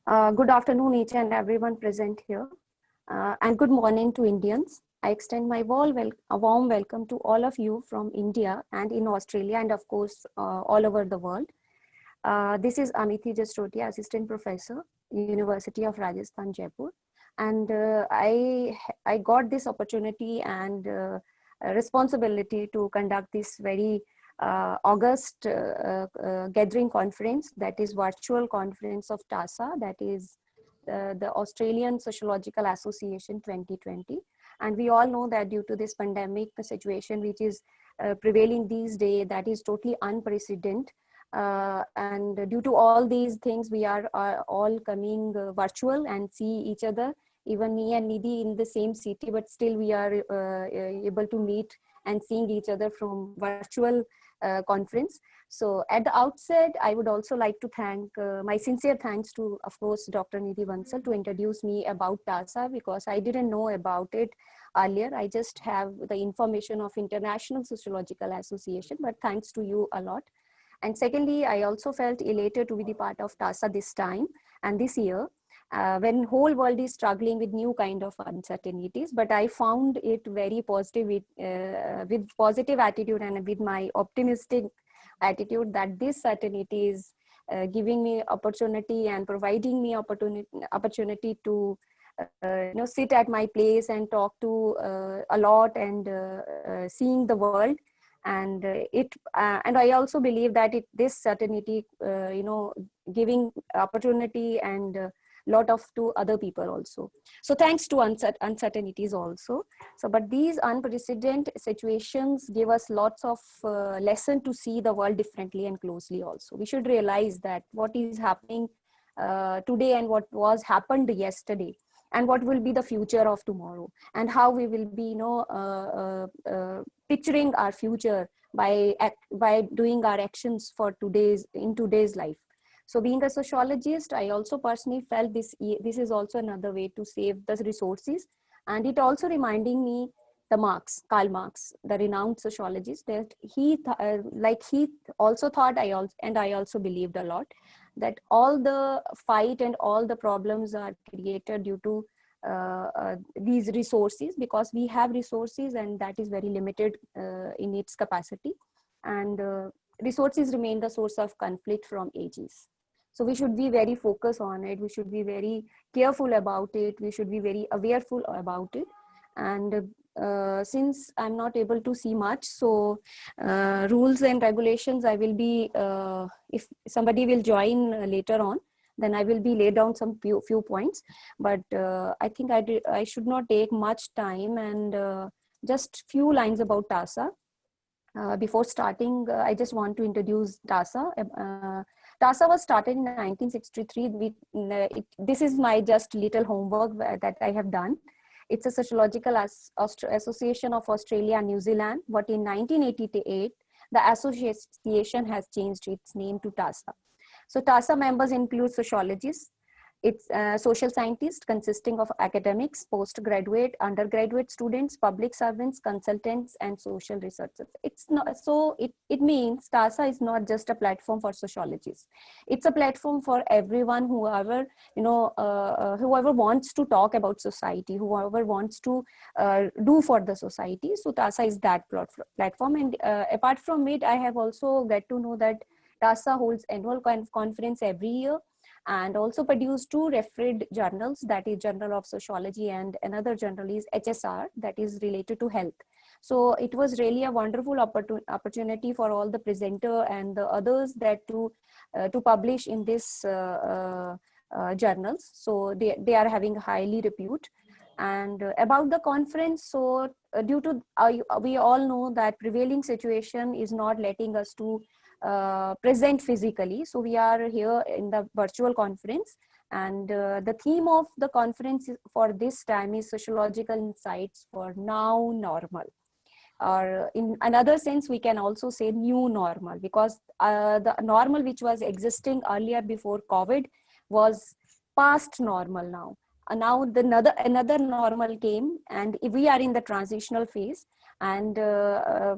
Good afternoon, each and everyone present here, and good morning to Indians. I extend my a warm welcome to all of you from India and in Australia, and of course, all over the world. This is Amiti Jastrotia, Assistant Professor, University of Rajasthan, Jaipur. And I got this opportunity and responsibility to conduct this very August gathering conference, that is virtual conference of TASA, that is the Australian Sociological Association 2020. And we all know that due to this pandemic situation, which is prevailing these days, that is totally unprecedented. And due to all these things, we are all coming virtual and see each other. Even me and Nidhi in the same city, but still we are able to meet and seeing each other from virtual conference. So at the outset, I would also like to thank my sincere thanks to, of course, Dr. Nidhi Bansal to introduce me about TASA, because I didn't know about it earlier. I just have the information of International Sociological Association, but thanks to you a lot. And secondly, I also felt elated to be the part of TASA this time and this year, when whole world is struggling with new kind of uncertainties. But I found it very positive with positive attitude and with my optimistic attitude that this certainty is giving me opportunity and providing me opportunity to sit at my place and talk to a lot and seeing the world. And and I also believe that this certainty giving opportunity and lot of to other people also. So thanks to uncertainties also. So but these unprecedented situations give us lots of lesson to see the world differently and closely also. We should realize that what is happening today and what was happened yesterday, and what will be the future of tomorrow, and how we will be picturing our future by doing our actions for today's life. So being a sociologist, I also personally felt this is also another way to save the resources. And it also reminding me the Karl Marx, the renowned sociologist, that he also thought, I also believed a lot, that all the fight and all the problems are created due to these resources, because we have resources and that is very limited in its capacity. And resources remain the source of conflict from ages. So we should be very focused on it. We should be very careful about it. We should be very awareful about it. And since I'm not able to see much, so rules and regulations, I will be, if somebody will join later on, then I will be lay down some few points. But I think I should not take much time, and just few lines about TASA. Before starting, I just want to introduce TASA. TASA was started in 1963. This is my just little homework that I have done. It's a sociological association of Australia and New Zealand, but in 1988, the association has changed its name to TASA. So TASA members include sociologists, it's social scientists consisting of academics, postgraduate, undergraduate students, public servants, consultants, and social researchers. It's not, so it means TASA is not just a platform for sociologists. It's a platform for everyone, whoever whoever wants to talk about society, whoever wants to do for the society. So TASA is that platform. And apart from it, I have also get to know that TASA holds annual conference every year, and also produced two refereed journals, that is Journal of Sociology, and another journal is HSR, that is related to health. So it was really a wonderful opportunity for all the presenter and the others that to publish in this journals. So they are having highly repute. And about the conference, so due to we all know that prevailing situation is not letting us to present physically. So we are here in the virtual conference, and the theme of the conference for this time is sociological insights for now normal, or in another sense we can also say new normal, because the normal which was existing earlier before COVID was past normal now. Now another normal came, and we are in the transitional phase, and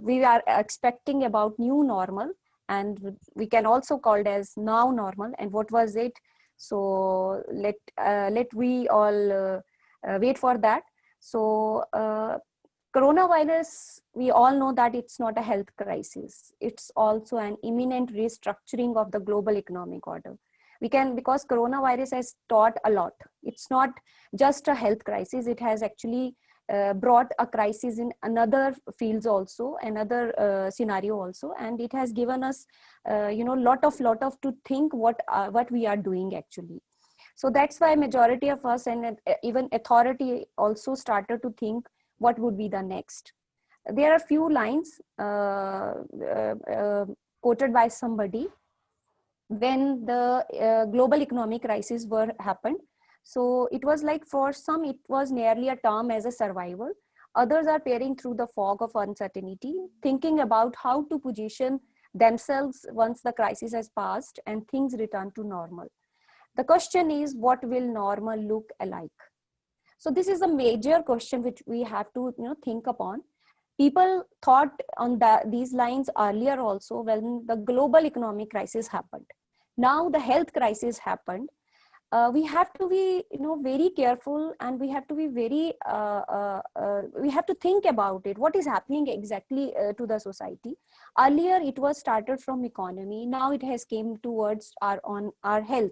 we are expecting about new normal, and we can also call it as now normal. And what was it? So let we all wait for that. So coronavirus, we all know that it's not a health crisis. It's also an imminent restructuring of the global economic order. We can, because coronavirus has taught a lot. It's not just a health crisis. It has actually brought a crisis in another fields also, another scenario also, and it has given us, lot of to think what we are doing actually. So that's why majority of us and even authority also started to think what would be the next. There are few lines quoted by somebody when the global economic crisis were happened. So it was like, for some it was nearly a term as a survival. Others are peering through the fog of uncertainty, thinking about how to position themselves once the crisis has passed and things return to normal. The question is, what will normal look like? So this is a major question which we have to think upon. People thought on these lines earlier also when the global economic crisis happened. Now the health crisis happened. We have to be very careful, and we have to be very we have to think about it, what is happening exactly to the society. Earlier it was started from economy, now it has came towards our health.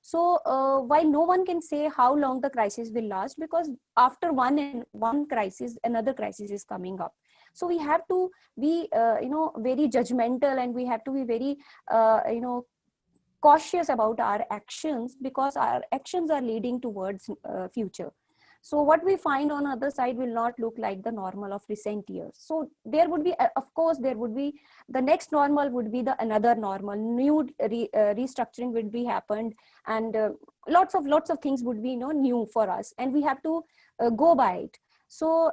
So while no one can say how long the crisis will last, because after one crisis another crisis is coming up. So we have to be very judgmental, and we have to be very cautious about our actions, because our actions are leading towards future. So what we find on other side will not look like the normal of recent years. So there would be, of course, there would be the next normal would be the another normal, new restructuring would be happened, and lots of things would be new for us, and we have to go by it. So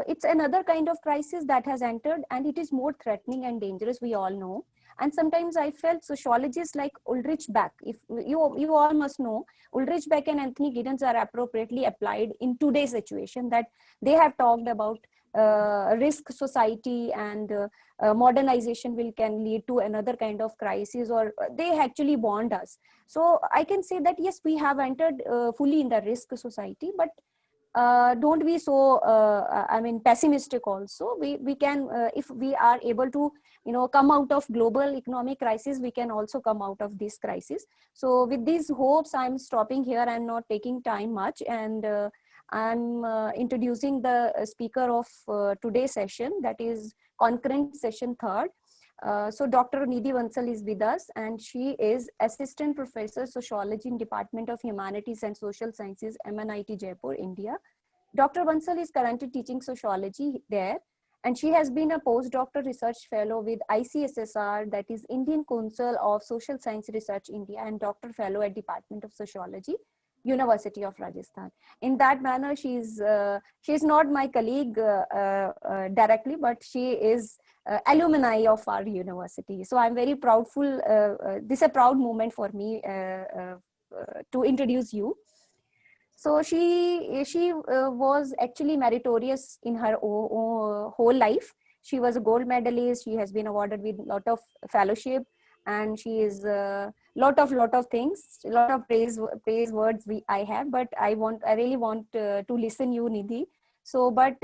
it's another kind of crisis that has entered, and it is more threatening and dangerous, we all know. And sometimes I felt sociologists like Ulrich Beck, if you all must know, Ulrich Beck and Anthony Giddens are appropriately applied in today's situation, that they have talked about risk society, and modernization can lead to another kind of crisis, or they actually warned us. So I can say that yes, we have entered fully in the risk society, but don't be so pessimistic also. We can, if we are able to come out of global economic crisis, we can also come out of this crisis. So with these hopes, I'm stopping here. I'm not taking time much, and I'm introducing the speaker of today's session, that is concurrent session third. So Dr. Nidhi Bansal is with us, and she is Assistant Professor Sociology in Department of Humanities and Social Sciences, MNIT Jaipur, India. Dr. Bansal is currently teaching sociology there, and she has been a postdoctoral research fellow with ICSSR, that is Indian Council of Social Science Research India, and doctor fellow at Department of Sociology, University of Rajasthan. In that manner, she's not my colleague directly, but she is alumni of our university. So I'm very proudful. This is a proud moment for me to introduce you. So she was actually meritorious in her whole life. She was a gold medalist. She has been awarded with a lot of fellowship, and she is lot of things, a lot of praise words I have, but I really want to listen you, Nidhi. So, but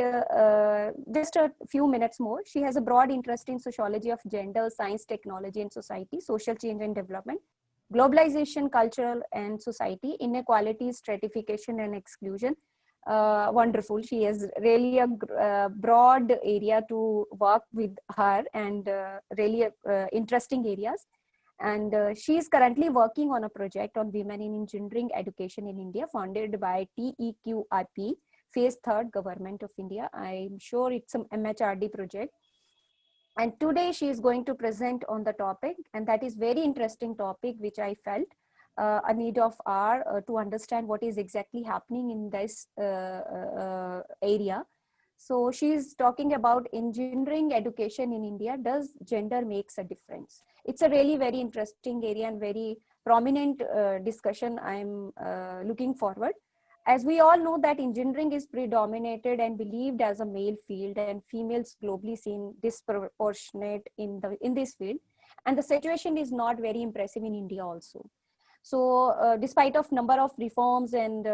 just a few minutes more. She has a broad interest in sociology of gender, science, technology, and society, social change and development, globalization, cultural and society, inequality, stratification, and exclusion. Wonderful. She has really a broad area to work with her, and really interesting areas. And she is currently working on a project on women in engineering education in India, funded by TEQIP, Phase 3rd, Government of India. I'm sure it's some MHRD project. And today she is going to present on the topic, and that is very interesting topic, which I felt a need of our to understand what is exactly happening in this area. So she is talking about engineering education in India. Does gender makes a difference? It's a really very interesting area and very prominent discussion. I'm looking forward. As we all know that engineering is predominated and believed as a male field, and females globally seen disproportionate in this field. And the situation is not very impressive in India also. So despite of number of reforms and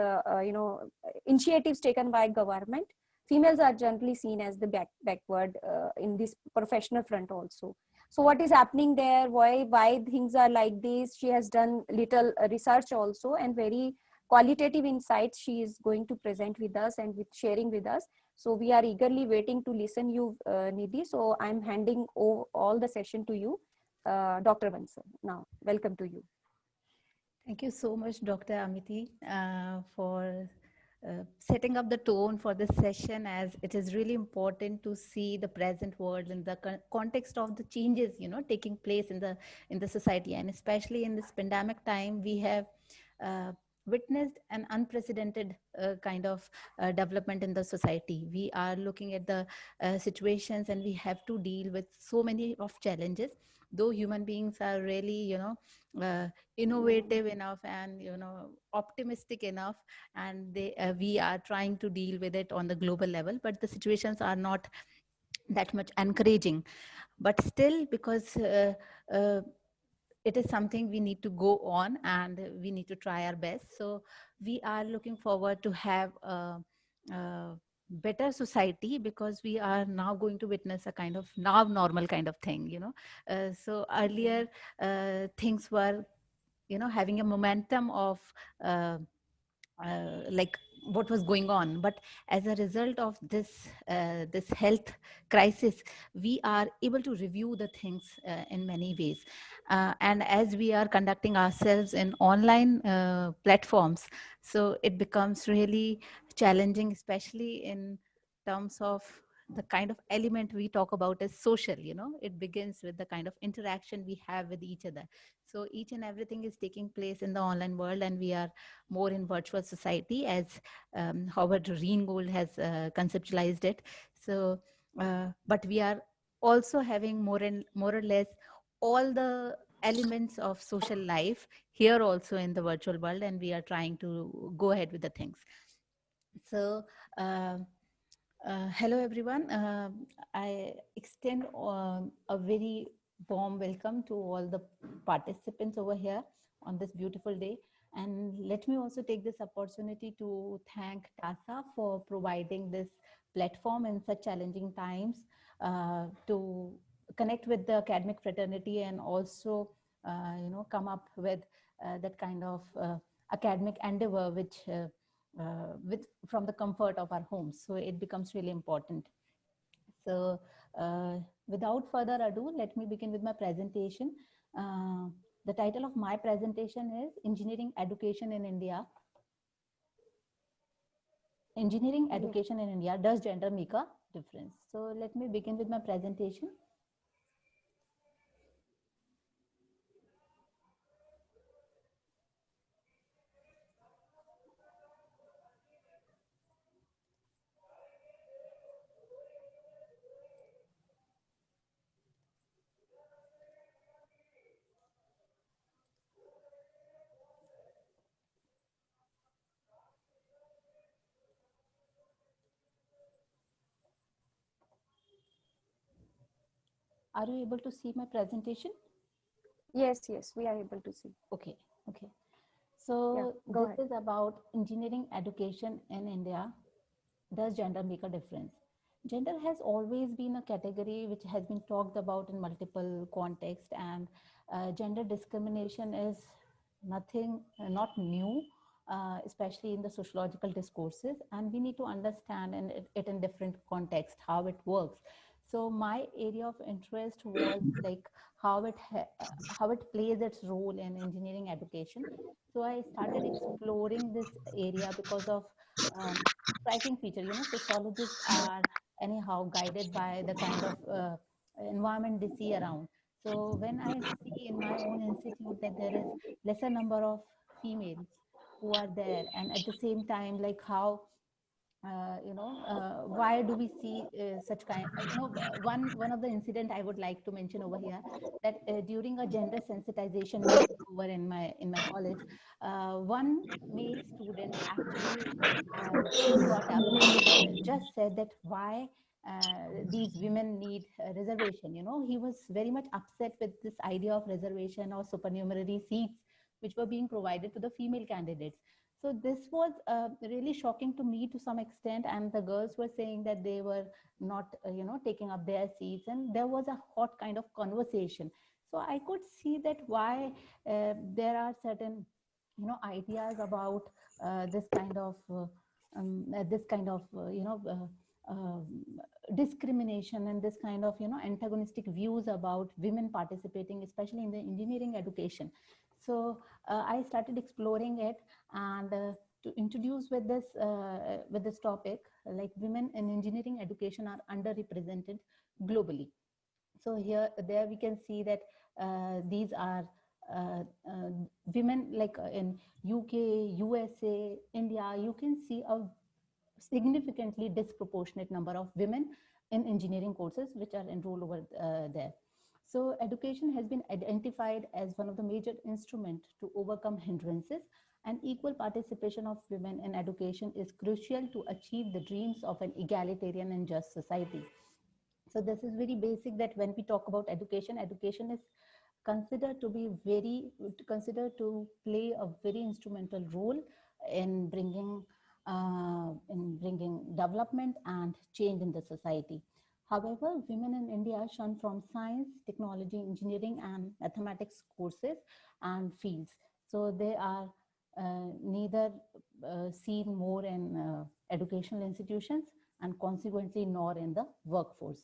initiatives taken by government, females are generally seen as the backward in this professional front also. So what is happening there, why things are like this? She has done little research also, and very qualitative insights she is going to present with us and with sharing with us. So we are eagerly waiting to listen you, Nidhi. So I'm handing over all the session to you, Dr. Bansal. Now, welcome to you. Thank you so much, Dr. Amity, for setting up the tone for this session, as it is really important to see the present world in the context of the changes, taking place in the society, and especially in this pandemic time, we have uh, witnessed an unprecedented kind of development in the society. We are looking at the situations, and we have to deal with so many of challenges. Though human beings are really, innovative enough and optimistic enough, and we are trying to deal with it on the global level, but the situations are not that much encouraging. But still, because uh, it is something we need to go on, and we need to try our best. So we are looking forward to have a better society, because we are now going to witness a kind of now normal kind of thing. So earlier things were having a momentum of uh, like what was going on, but as a result of this health crisis, we are able to review the things in many ways, and as we are conducting ourselves in online platforms, so it becomes really challenging, especially in terms of the kind of element we talk about as social. It begins with the kind of interaction we have with each other. So each and everything is taking place in the online world, and we are more in virtual society, as Howard Reingold has conceptualized it. So, but we are also having more or less all the elements of social life here also in the virtual world, and we are trying to go ahead with the things. So, hello everyone. I extend a very warm welcome to all the participants over here on this beautiful day. And let me also take this opportunity to thank TASA for providing this platform in such challenging times, to connect with the academic fraternity, and also, come up with that kind of academic endeavor, which with from the comfort of our homes. So it becomes really important. So without further ado, let me begin with my presentation. Uh, the title of my presentation is Engineering Education in India. Engineering education in India, does gender make a difference? So let me begin with my presentation. Are you able to see my presentation? Yes, we are able to see. Okay, okay. So Go this ahead. is about engineering education in India. Does gender make a difference? Gender has always been a category which has been talked about in multiple contexts, and gender discrimination is nothing, not new, especially in the sociological discourses, and we need to understand it in different contexts how it works. So my area of interest was like how it plays its role in engineering education. So I started exploring this area because of striking feature. Sociologists are anyhow guided by the kind of environment they see around. So when I see in my own institute that there is lesser number of females who are there, and at the same time, like how why do we see such kind one of the incident I would like to mention over here, that during a gender sensitization meeting over in my college, one male student actually got up and just said that why these women need a reservation. He was very much upset with this idea of reservation or supernumerary seats which were being provided to the female candidates. So this was really shocking to me to some extent, and the girls were saying that they were not, taking up their seats, and there was a hot kind of conversation. So I could see that why there are certain, ideas about this kind of discrimination, and this kind of antagonistic views about women participating, especially in the engineering education. So I started exploring it, and to introduce with this topic, like women in engineering education are underrepresented globally. So here there we can see that these are uh, uh, women, like in UK, USA, India. You can see a significantly disproportionate number of women in engineering courses which are enrolled over there. So education has been identified as one of the major instruments to overcome hindrances, and equal participation of women in education is crucial to achieve the dreams of an egalitarian and just society. So this is very basic, that when we talk about education, education is considered to play a very instrumental role in bringing development and change in the society. However, women in India shun from science, technology, engineering, and mathematics courses and fields. So they are neither seen more in educational institutions, and consequently nor in the workforce.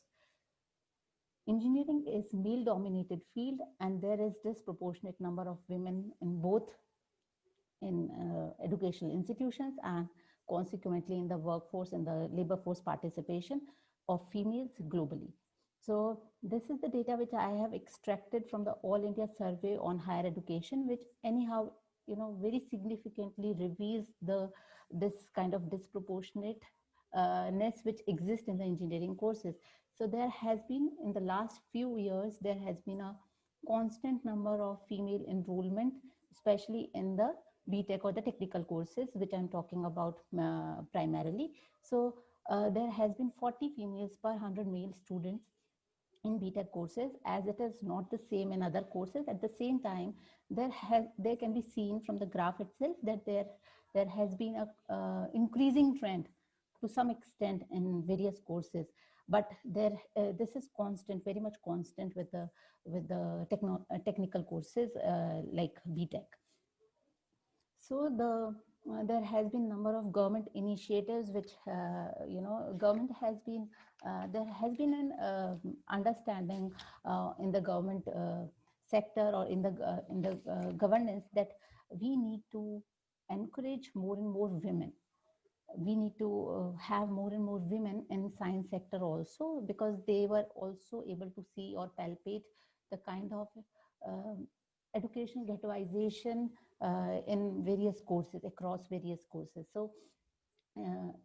Engineering is male dominated field, and there is disproportionate number of women in both in educational institutions, and consequently in the workforce and the labor force participation of females globally. So this is the data which I have extracted from the All India Survey on Higher Education, which anyhow, very significantly reveals this kind of disproportionate ness which exists in the engineering courses. So there has been, in the last few years, there has been a constant number of female enrollment, especially in the BTech or the technical courses, which I'm talking about primarily. So there has been 40 females per 100 male students in BTech courses, as it is not the same in other courses. At the same time, there can be seen from the graph itself that there has been a increasing trend to some extent in various courses, but this is constant, very much constant with the technical courses like BTech. So there has been number of government initiatives which government has been there has been an understanding in the government sector, or in the governance, that we need to encourage more and more women. We need to have more and more women in science sector also, because they were also able to see or palpate the kind of educational ghettoization in various courses, across various courses. So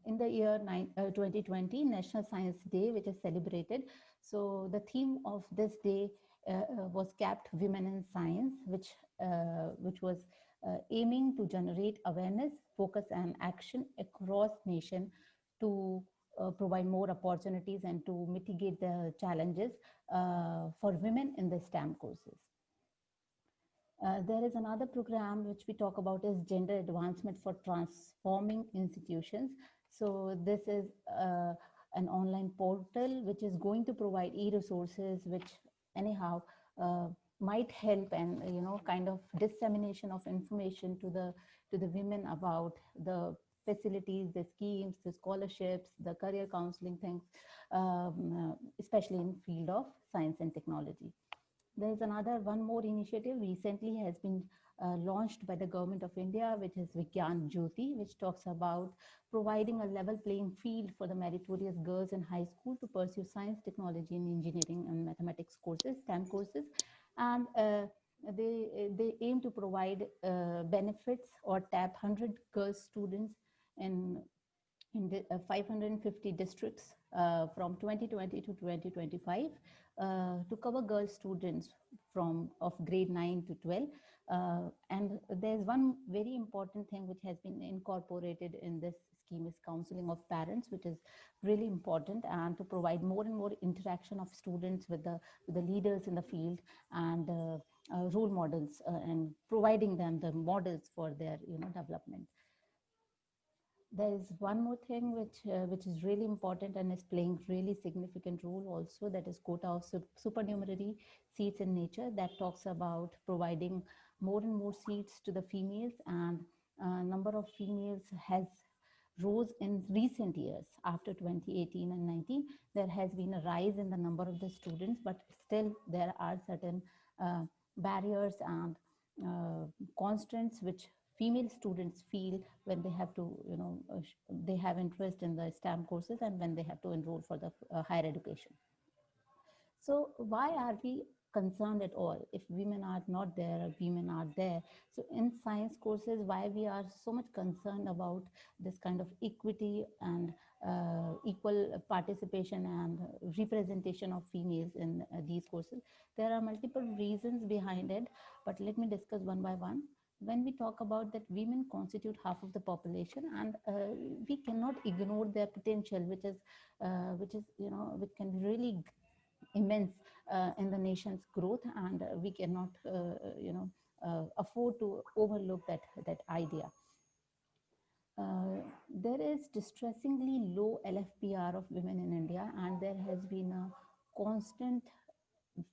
in the year 2020, National Science Day, which is celebrated, so the theme of this day was Capped Women in Science, which was aiming to generate awareness, focus, and action across nation to provide more opportunities and to mitigate the challenges for women in the STEM courses. There is another program which we talk about is Gender Advancement for Transforming Institutions. So this is an online portal which is going to provide e-resources, which anyhow might help, and kind of dissemination of information to the women about the facilities, the schemes, the scholarships, the career counseling things, especially in field of science and technology. There is one more initiative recently has been launched by the Government of India, which is Vigyan Jyoti, which talks about providing a level playing field for the meritorious girls in high school to pursue science, technology, and engineering and mathematics courses, STEM courses. And they aim to provide benefits or tap 100 girl students in 550 districts from 2020 to 2025 to cover girl students of grade 9 to 12. And there's one very important thing which has been incorporated in this scheme is counseling of parents, which is really important, and to provide more and more interaction of students with the leaders in the field, and role models, and providing them the models for their development. There is one more thing which is really important and is playing really significant role also, that is quota of supernumerary seats in nature, that talks about providing more and more seats to the females, and number of females has rose in recent years. After 2018 and 19, there has been a rise in the number of the students, but still there are certain barriers and constraints which female students feel when they have to, they have interest in the STEM courses and when they have to enroll for the higher education. So why are we concerned at all if women are not there or women are there? So in science courses, why we are so much concerned about this kind of equity and equal participation and representation of females in these courses? There are multiple reasons behind it, but let me discuss one by one. When we talk about that women constitute half of the population, and we cannot ignore their potential, which is which can be really immense in the nation's growth, and we cannot afford to overlook that idea. There is distressingly low LFPR of women in India, and there has been a constant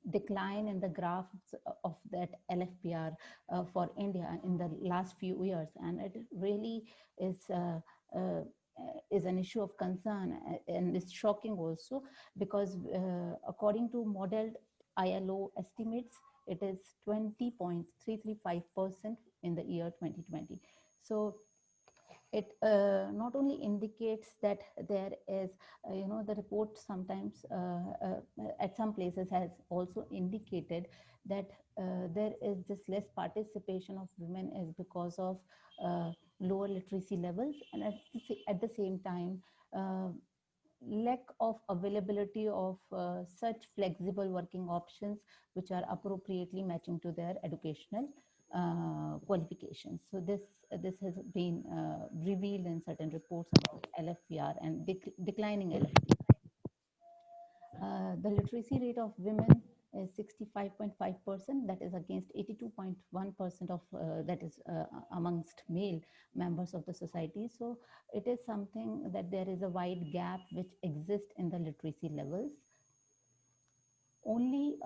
decline in the graphs of that LFPR for India in the last few years, and it really is an issue of concern, and it's shocking also, because according to modeled ILO estimates, it is 20.335% in the year 2020. So it not only indicates that there is, the report sometimes at some places has also indicated that there is this less participation of women is because of lower literacy levels, and at the same time, lack of availability of such flexible working options which are appropriately matching to their educational qualifications. So this has been revealed in certain reports about LFPR and declining LFPR. The literacy rate of women is 65.5%, that is against 82.1% of that is amongst male members of the society. So it is something that there is a wide gap which exists in the literacy levels. Only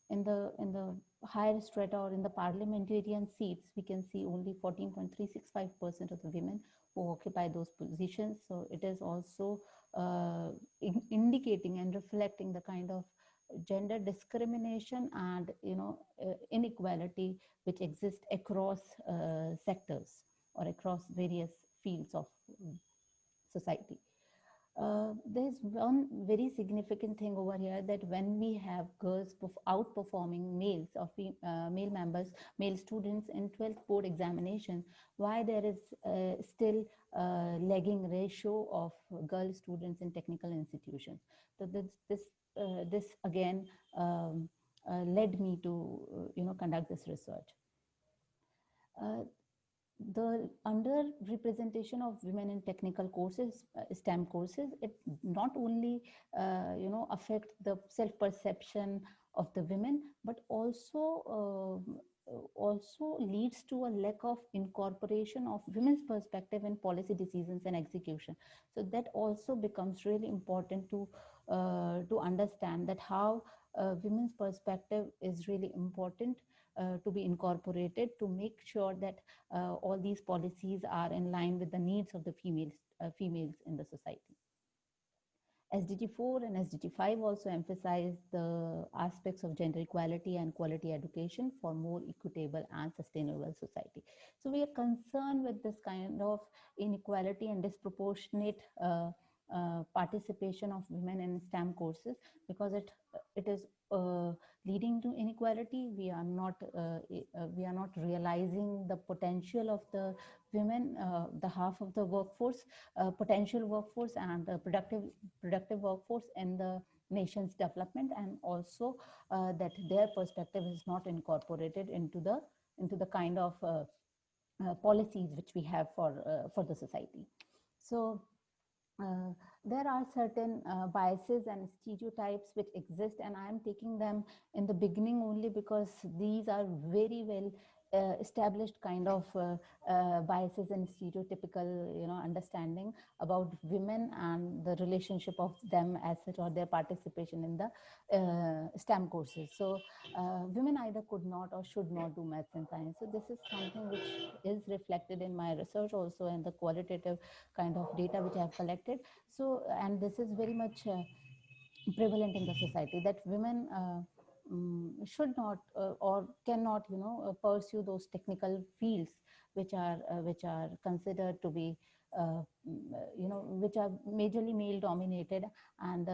in the higher strata or in the parliamentarian seats, we can see only 14.365% of the women who occupy those positions. So it is also indicating and reflecting the kind of gender discrimination and inequality which exists across sectors or across various fields of society. There's one very significant thing over here, that when we have girls outperforming males or male members, male students in 12th board examination, why there is still lagging ratio of girl students in technical institutions. So this again led me to conduct this research. The underrepresentation of women in technical courses, STEM courses, it not only affect the self-perception of the women, but also leads to a lack of incorporation of women's perspective in policy decisions and execution. So that also becomes really important to understand that how women's perspective is really important to be incorporated to make sure that all these policies are in line with the needs of the females in the society. SDG 4 and SDG 5 also emphasize the aspects of gender equality and quality education for more equitable and sustainable society. So we are concerned with this kind of inequality and disproportionate participation of women in STEM courses, because it is leading to inequality. We are not realizing the potential of the women, the half of the workforce, potential workforce, and the productive workforce in the nation's development, and also that their perspective is not incorporated into the kind of policies which we have for the society. So there are certain biases and stereotypes which exist, and I am taking them in the beginning only because these are very well established kind of biases and stereotypical, understanding about women and the relationship of them as such, or their participation in the STEM courses. So women either could not or should not do maths and science. So this is something which is reflected in my research also, and the qualitative kind of data which I have collected. So, and this is very much prevalent in the society, that women should not or cannot, pursue those technical fields which are considered to be, which are majorly male dominated, and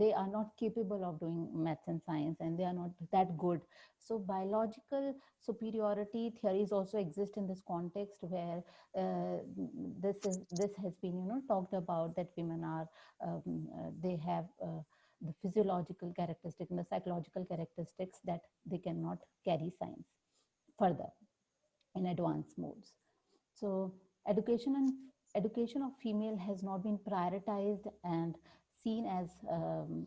they are not capable of doing maths and science, and they are not that good. So biological superiority theories also exist in this context, where this has been talked about, that women are they have the physiological characteristics and the psychological characteristics that they cannot carry science further in advanced modes. So education of female has not been prioritized and seen as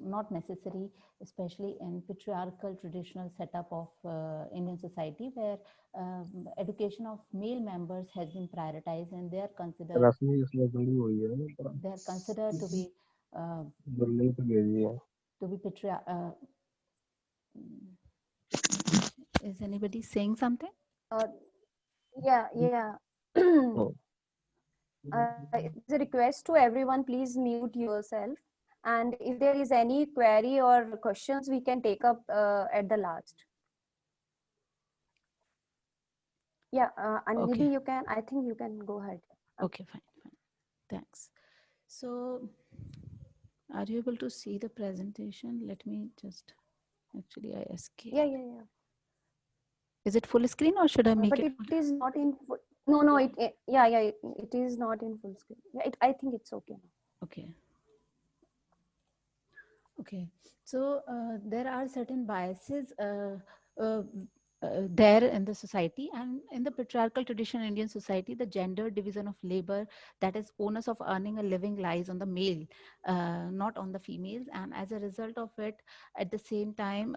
not necessary, especially in patriarchal traditional setup of Indian society, where education of male members has been prioritized, and they are considered to be is anybody saying something? Yeah. It's a request to everyone, please mute yourself. And if there is any query or questions, we can take up at the last. Yeah, and Okay. maybe you can, I think you can go ahead. Okay, fine. Thanks. So, are you able to see the presentation? Let me just, actually I escaped. Yeah. Is it full screen, or should I make but it? But it is not in full. No, it is not in full screen. Yeah, I think it's okay now. Okay. So there are certain biases there in the society, and in the patriarchal tradition in Indian society, the gender division of labor, that is onus of earning a living, lies on the male, not on the females. And as a result of it, at the same time,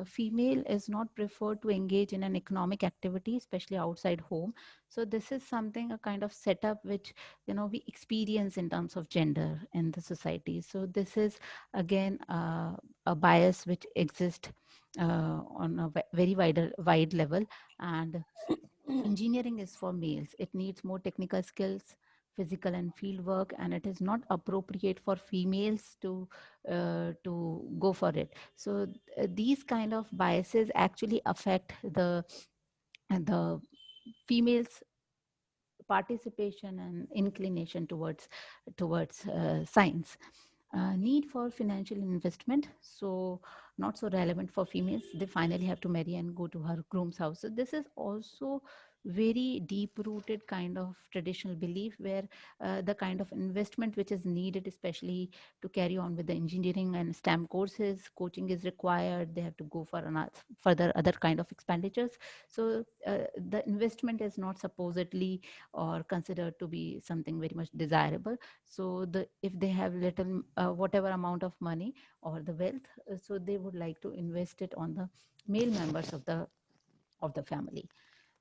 female is not preferred to engage in an economic activity, especially outside home. So this is something, a kind of setup which we experience in terms of gender in the society. So this is again a bias which exists on a very wide level. And engineering is for males. It needs more technical skills, physical and field work, and it is not appropriate for females to go for it. So these kind of biases actually affect the females participation and inclination towards science. Need for financial investment, so not so relevant for females. They finally have to marry and go to her groom's house. So this is also very deep rooted kind of traditional belief, where the kind of investment which is needed, especially to carry on with the engineering and STEM courses, coaching is required. They have to go for further other kind of expenditures. So the investment is not supposedly or considered to be something very much desirable. So if they have little whatever amount of money or the wealth, so they would like to invest it on the male members of the family.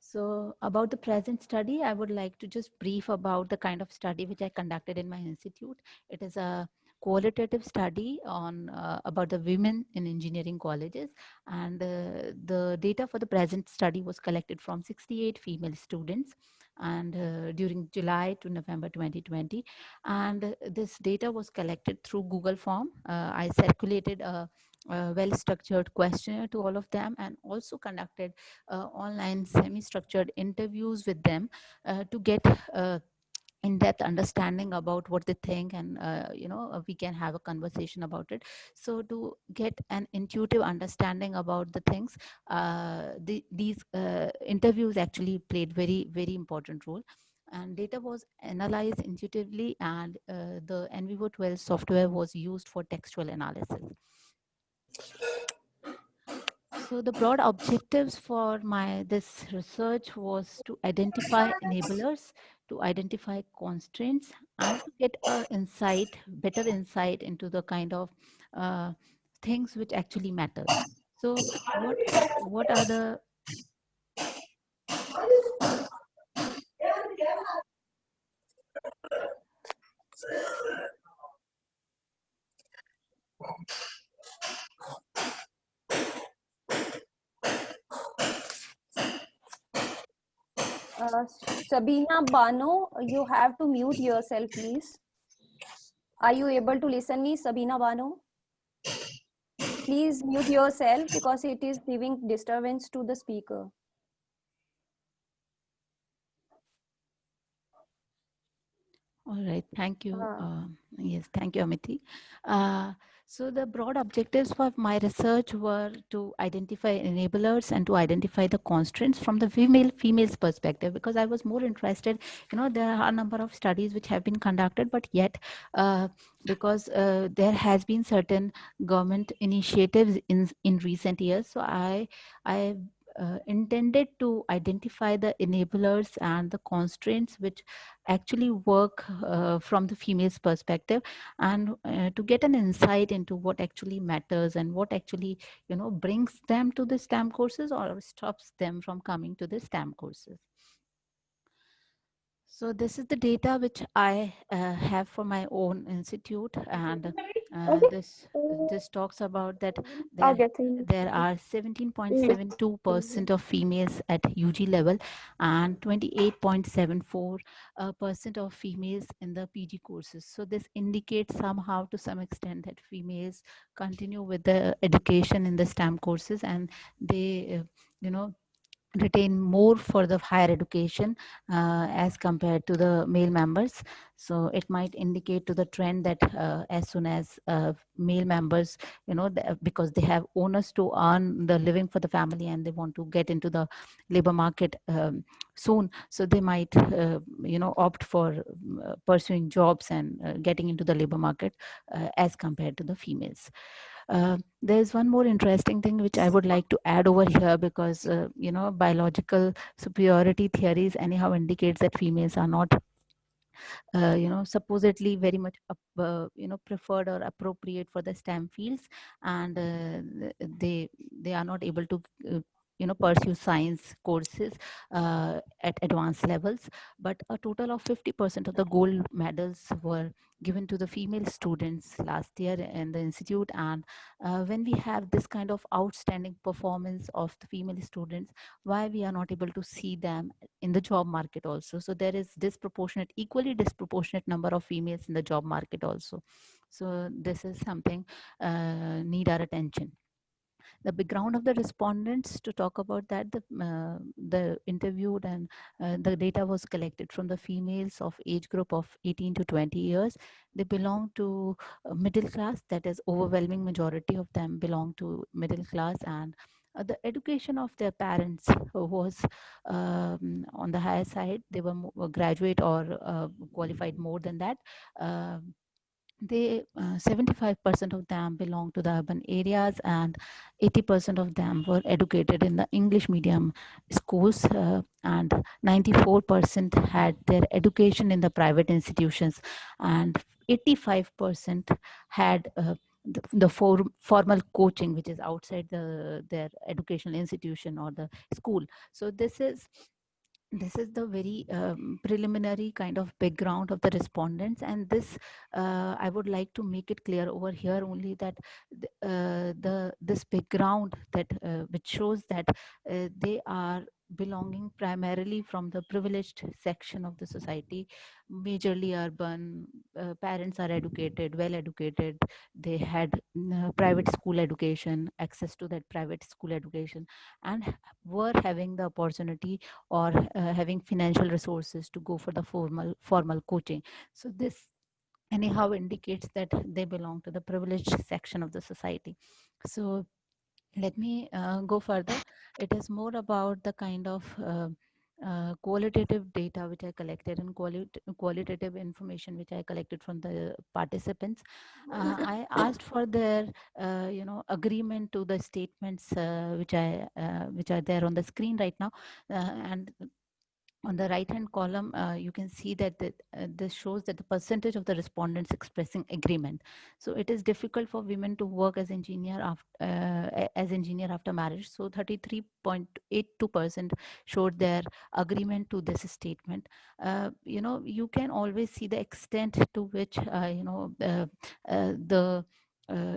So about the present study, I would like to just brief about the kind of study which I conducted in my institute. It is a qualitative study on about the women in engineering colleges, and the data for the present study was collected from 68 female students, and during July to November 2020. And this data was collected through Google Form. I circulated a well-structured questionnaire to all of them, and also conducted online semi-structured interviews with them to get in-depth understanding about what they think, and we can have a conversation about it. So to get an intuitive understanding about the things, these interviews actually played very, very important role. And data was analyzed intuitively, and the NVivo 12 software was used for textual analysis. So the broad objectives for this research was to identify enablers to identify constraints and to get a better insight into the kind of things which actually matters. So what are the Sabina Bano, you have to mute yourself, please. Are you able to listen me, Sabina Bano? Please mute yourself because it is giving disturbance to the speaker. All right, thank you. Yes, thank you, Amity. So the broad objectives for my research were to identify enablers and to identify the constraints from the female's perspective, because I was more interested, there are a number of studies which have been conducted, but yet because there has been certain government initiatives in recent years. So I intended to identify the enablers and the constraints which actually work from the female's perspective, and to get an insight into what actually matters and what actually brings them to the STEM courses or stops them from coming to the STEM courses. So this is the data which I have for my own institute, and this talks about that there are 17.72% of females at UG level and 28.74% of females in the PG courses. So this indicates somehow, to some extent, that females continue with the education in the STEM courses, and they retain more for the higher education as compared to the male members. So it might indicate to the trend that as soon as male members, because they have onus to earn the living for the family and they want to get into the labor market soon, so they might opt for pursuing jobs and getting into the labor market as compared to the females. There's one more interesting thing which I would like to add over here, because biological superiority theories anyhow indicates that females are not supposedly very much preferred or appropriate for the STEM fields, and they are not able to pursue science courses at advanced levels. But a total of 50% of the gold medals were given to the female students last year in the institute. And when we have this kind of outstanding performance of the female students, why we are not able to see them in the job market also? So there is equally disproportionate number of females in the job market also. So this is something need our attention. The background of the respondents, to talk about that, the interviewed and the data was collected from the females of age group of 18 to 20 years. They belong to middle class, that is overwhelming majority of them belong to middle class, and the education of their parents was on the higher side. They were graduate or qualified more than that. They 75% of them belong to the urban areas, and 80% of them were educated in the English medium schools, and 94% had their education in the private institutions, and 85% had the formal coaching, which is outside their educational institution or the school. So this is the very preliminary kind of background of the respondents, and this I would like to make it clear over here only that this background that which shows that they are belonging primarily from the privileged section of the society, majorly urban. Parents are educated, well educated. They had private school education, access to that private school education, and were having the opportunity or having financial resources to go for the formal coaching. So this anyhow indicates that they belong to the privileged section of the society. So let me go further. It is more about the kind of qualitative data which I collected, and qualitative information which I collected from the participants. I asked for their agreement to the statements which are there on the screen right now, and on the right hand column, you can see that this shows that the percentage of the respondents expressing agreement. So it is difficult for women to work as engineer after marriage. So 33.82% showed their agreement to this statement. You can always see the extent to which the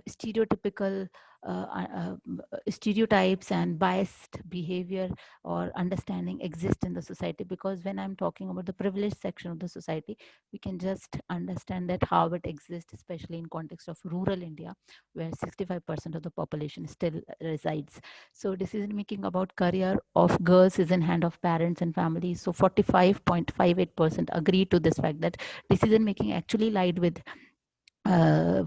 stereotypical stereotypes and biased behavior or understanding exist in the society, because when I'm talking about the privileged section of the society, we can just understand that how it exists, especially in context of rural India, where 65% of the population still resides. So decision making about career of girls is in hand of parents and families. So 45.58% agree to this fact that decision making actually lied with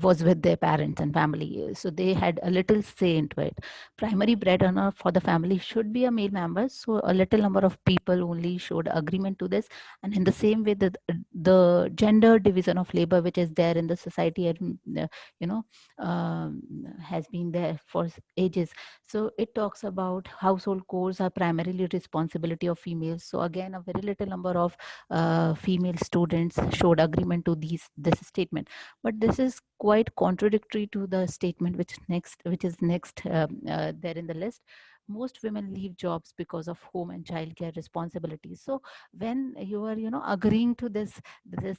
was with their parents and family. So they had a little say into it. Primary breadwinner for the family should be a male member. So a little number of people only showed agreement to this. And in the same way, the gender division of labor, which is there in the society, and um, has been there for ages. So it talks about household chores are primarily responsibility of females. So again, a very little number of female students showed agreement to this statement, but this is quite contradictory to the statement which is next there in the list. Most women leave jobs because of home and childcare responsibilities. So when you are agreeing to this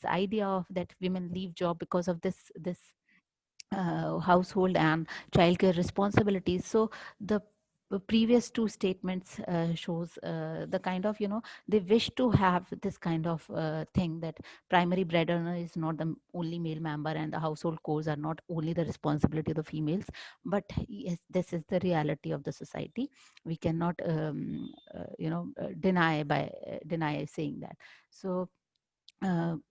idea of that women leave job because of this household and childcare responsibilities, so the previous two statements shows the kind of they wish to have this kind of thing, that primary breadwinner is not the only male member and the household chores are not only the responsibility of the females. But yes, this is the reality of the society. We cannot deny saying that. So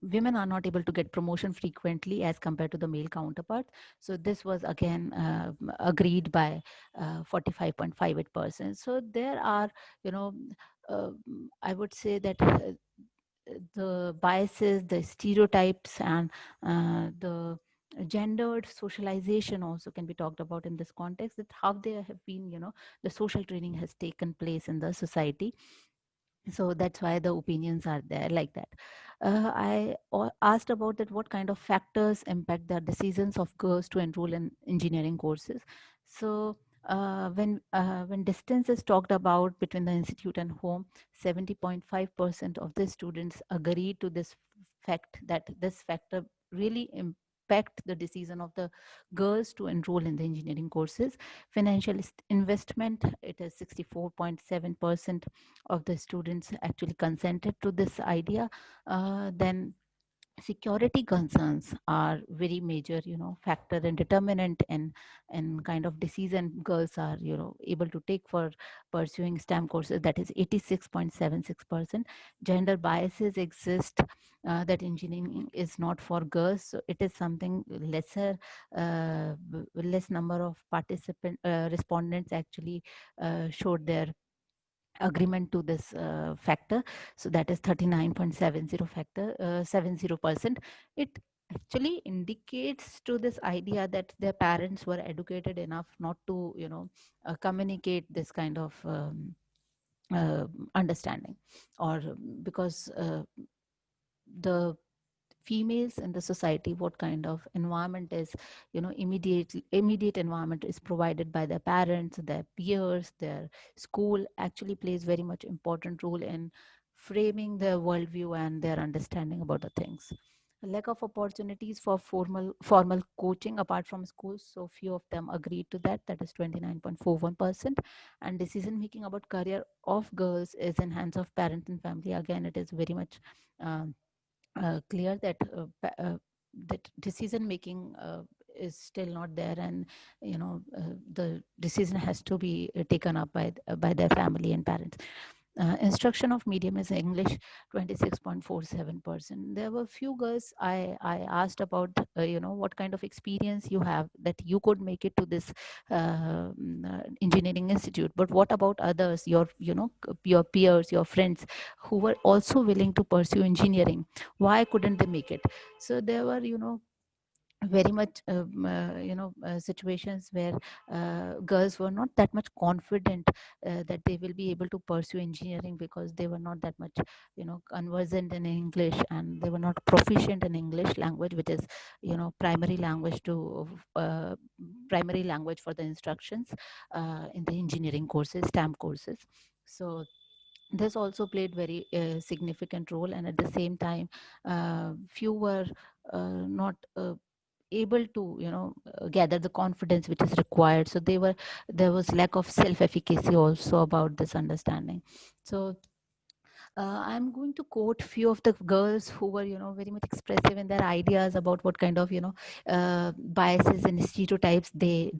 women are not able to get promotion frequently as compared to the male counterparts. So this was again agreed by 45.58%. So there are, you know, uh, I would say that the biases, the stereotypes, and the gendered socialization also can be talked about in this context, that how they have been, the social training has taken place in the society. So that's why the opinions are there like that. Asked about that what kind of factors impact the decisions of girls to enroll in engineering courses. So when distance is talked about between the institute and home, 70.5% of the students agree to this fact, that this factor really impact the decision of the girls to enroll in the engineering courses. Financial investment, it is 64.7% of the students actually consented to this idea. Then security concerns are very major factor and determinant in kind of decision girls are able to take for pursuing STEM courses, that is 86.76%. Gender biases exist, that engineering is not for girls, so it is something lesser, less number of respondents actually showed their agreement to this factor. So that is 39.70 factor 70%. It actually indicates to this idea that their parents were educated enough not to communicate this kind of uh, understanding, or because the females in the society, what kind of environment is immediate environment is provided by their parents, their peers, their school actually plays very much important role in framing their worldview and their understanding about the things. A lack of opportunities for formal coaching apart from schools, so few of them agreed to that, that is 29.41%. And decision making about career of girls is in hands of parents and family, again it is very much clear that that decision making is still not there, and the decision has to be taken up by their family and parents. Instruction of medium is English, 26.47%. There were few girls I asked about, what kind of experience you have that you could make it to this engineering institute. But what about others, your peers, your friends who were also willing to pursue engineering? Why couldn't they make it? So there were, very much situations where girls were not that much confident that they will be able to pursue engineering, because they were not that much conversant in English, and they were not proficient in English language, which is primary language to primary language for the instructions in the engineering courses, STEM courses. So this also played very significant role, and at the same time few were not able to gather the confidence which is required. So there was lack of self efficacy also about this understanding. So I'm going to quote few of the girls who were very much expressive in their ideas about what kind of biases and stereotypes they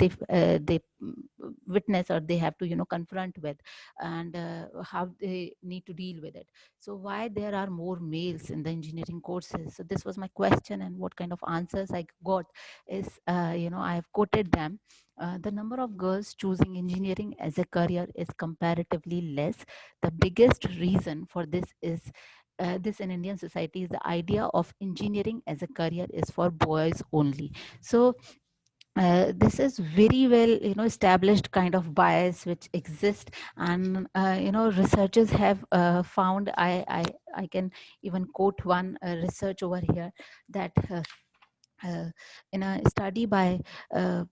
witness, or they have to confront with, and how they need to deal with it. So why there are more males in the engineering courses? So this was my question, and what kind of answers I got is I have quoted them. The number of girls choosing engineering as a career is comparatively less. The biggest reason for this is this in Indian society is the idea of engineering as a career is for boys only. So this is very well established kind of bias which exists, and researchers have found, I can even quote one research over here, that uh, in a study by uh,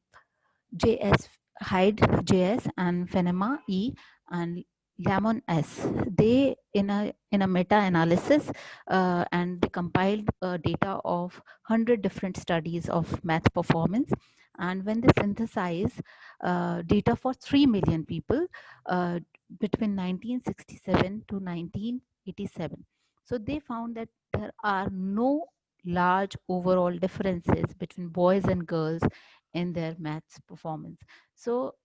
JS Hyde JS and Fenema E and Lamon S. They in a meta-analysis and they compiled data of 100 different studies of math performance, and when they synthesize data for 3 million people uh, between 1967 to 1987, so they found that there are no large overall differences between boys and girls in their maths performance. So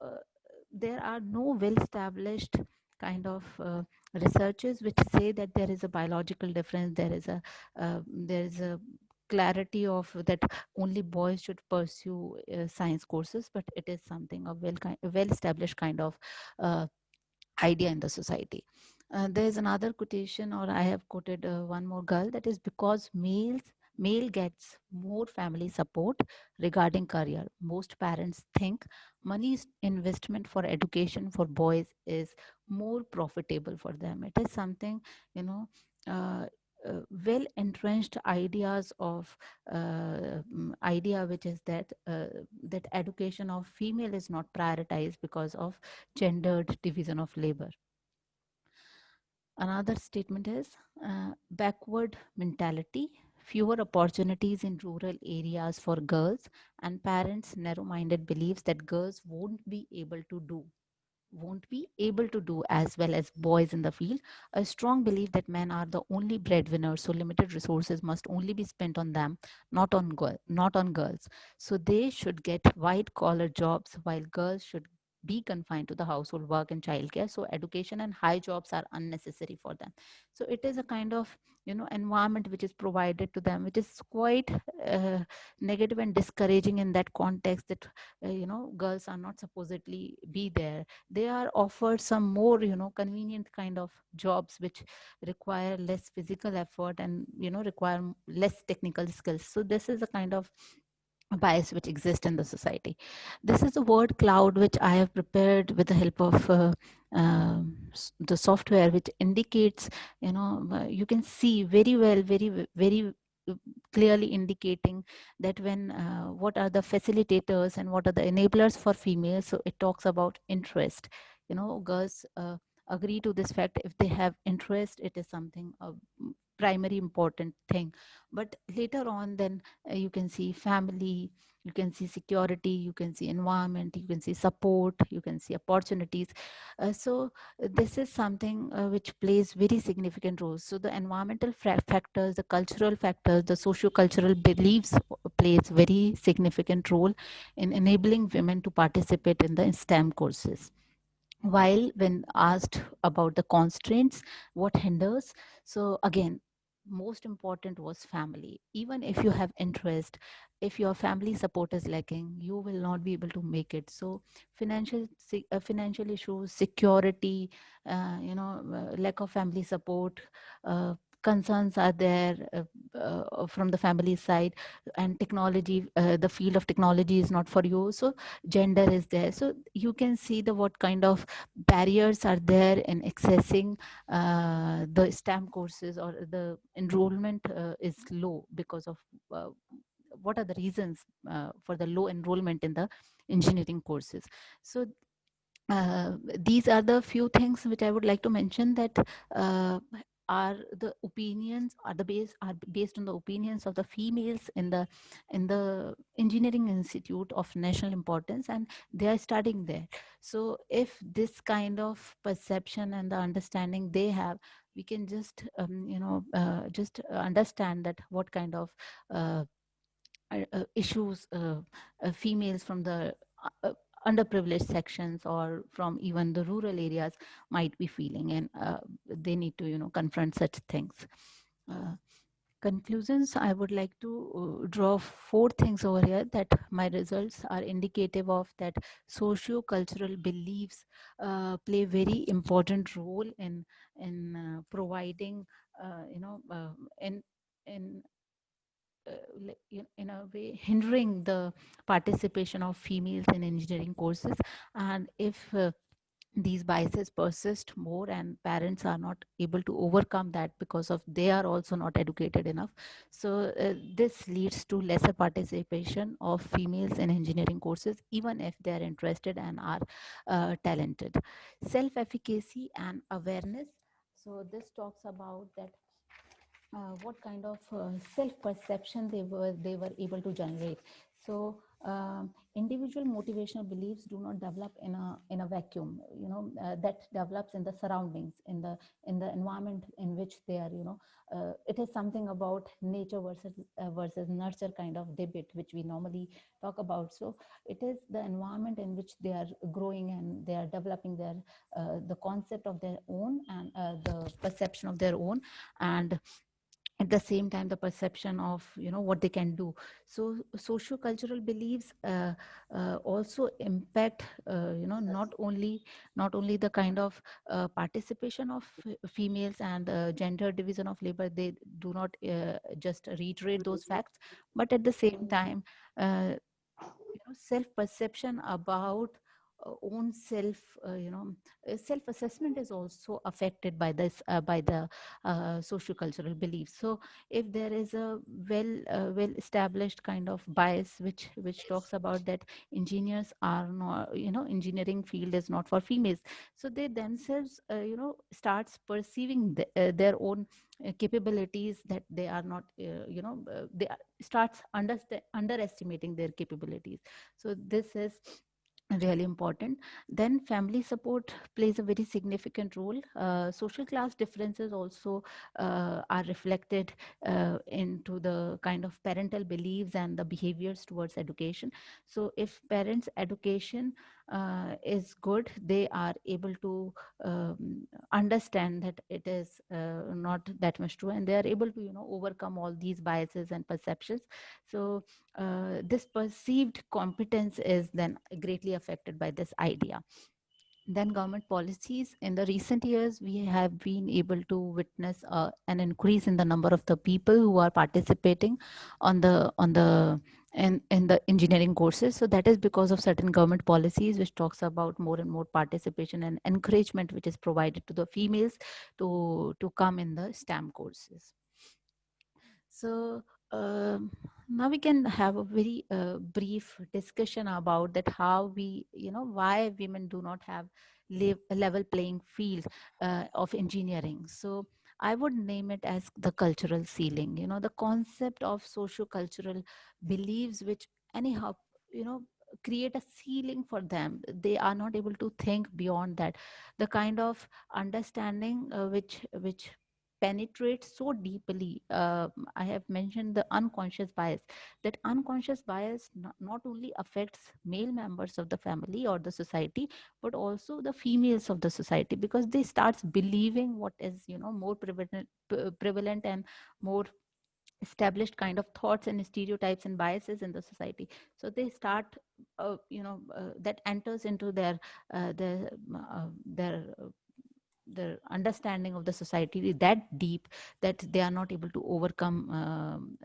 there are no well established kind of researches which say that there is a biological difference, there is a clarity of that only boys should pursue science courses, but it is something of well established kind of uh, idea in the society. There is another quotation, or I have quoted one more girl, that is because male gets more family support regarding career. Most parents think money investment for education for boys is more profitable for them. It is something you know. Well entrenched ideas of idea, which is that education of female is not prioritized because of gendered division of labor. Another statement is backward mentality, fewer opportunities in rural areas for girls, and parents' narrow minded beliefs that girls won't be able to do as well as boys in the field. A strong belief that men are the only breadwinners, so limited resources must only be spent on them, not on girls. So they should get white collar jobs while girls should be confined to the household work and childcare. So education and high jobs are unnecessary for them. So it is a kind of environment which is provided to them, which is quite uh, negative and discouraging in that context, that girls are not supposedly be there. They are offered some more convenient kind of jobs which require less physical effort and require less technical skills. So this is a kind of bias which exists in the society. This is a word cloud which I have prepared with the help of the software, which indicates you can see very well, very clearly indicating that when what are the facilitators and what are the enablers for females. So it talks about interest. Girls agree to this fact. If they have interest, it is something primary important thing. But later on, then you can see family, you can see security, you can see environment, you can see support, you can see opportunities. So this is something which plays very significant roles. So the environmental factors, the cultural factors, the socio-cultural beliefs plays very significant role in enabling women to participate in the STEM courses. While when asked about the constraints, what hinders, so again, most important was family. Even if you have interest, if your family support is lacking, you will not be able to make it. So financial issues, security, lack of family support, concerns are there from the family side, and technology, the field of technology is not for you, so gender is there. So you can see the what kind of barriers are there in accessing the STEM courses, or the enrollment is low because of what are the reasons for the low enrollment in the engineering courses. So these are the few things which I would like to mention, that uh, are the opinions are the base are based on the opinions of the females in the engineering institute of national importance, and they are studying there. So if this kind of perception and the understanding they have, we can just just understand that what kind of uh, issues females from the underprivileged sections or from even the rural areas might be feeling, and they need to confront such things. uh, Conclusions, I would like to draw four things over here, that my results are indicative of that socio-cultural beliefs play very important role in providing in in in a way hindering the participation of females in engineering courses. And if these biases persist more and parents are not able to overcome that because of they are also not educated enough, so this leads to lesser participation of females in engineering courses, even if they are interested and are talented. Self-efficacy and awareness, so this talks about that what kind of self perception they were able to generate. So individual motivational beliefs do not develop in a vacuum, that develops in the surroundings, in the environment in which they are, it is something about nature versus nurture kind of debate which we normally talk about. So it is the environment in which they are growing, and they are developing their the concept of their own, and the perception of their own, and at the same time the perception of what they can do. So socio-cultural beliefs also impact not only the kind of participation of females and gender division of labor. They do not just reiterate those facts, but at the same time uh, self perception about own self, self assessment is also affected by this by the socio-cultural beliefs. So if there is a well established kind of bias which talks about that engineers are not, engineering field is not for females, so they themselves starts perceiving their own capabilities, that they are not they starts underestimating their capabilities. So this is really important. Then family support plays a very significant role. Social class differences also are reflected into the kind of parental beliefs and the behaviors towards education. So if parents education is good, they are able to understand that it is not that much true, and they are able to overcome all these biases and perceptions. So this perceived competence is then greatly affected by this idea. Then government policies, in the recent years we have been able to witness an increase in the number of the people who are participating on the in the engineering courses. So that is because of certain government policies which talks about more and more participation and encouragement which is provided to the females to come in the STEM courses. So now we can have a very brief discussion about that, how we, why women do not have a level playing field of engineering. So I would name it as the cultural ceiling, the concept of socio-cultural beliefs, which anyhow, create a ceiling for them. They are not able to think beyond that. The kind of understanding which penetrates so deeply. I have mentioned the unconscious bias. That unconscious bias not only affects male members of the family or the society, but also the females of the society, because they start believing what is more prevalent and more established kind of thoughts and stereotypes and biases in the society. So they start that enters into their the understanding of the society that deep that they are not able to overcome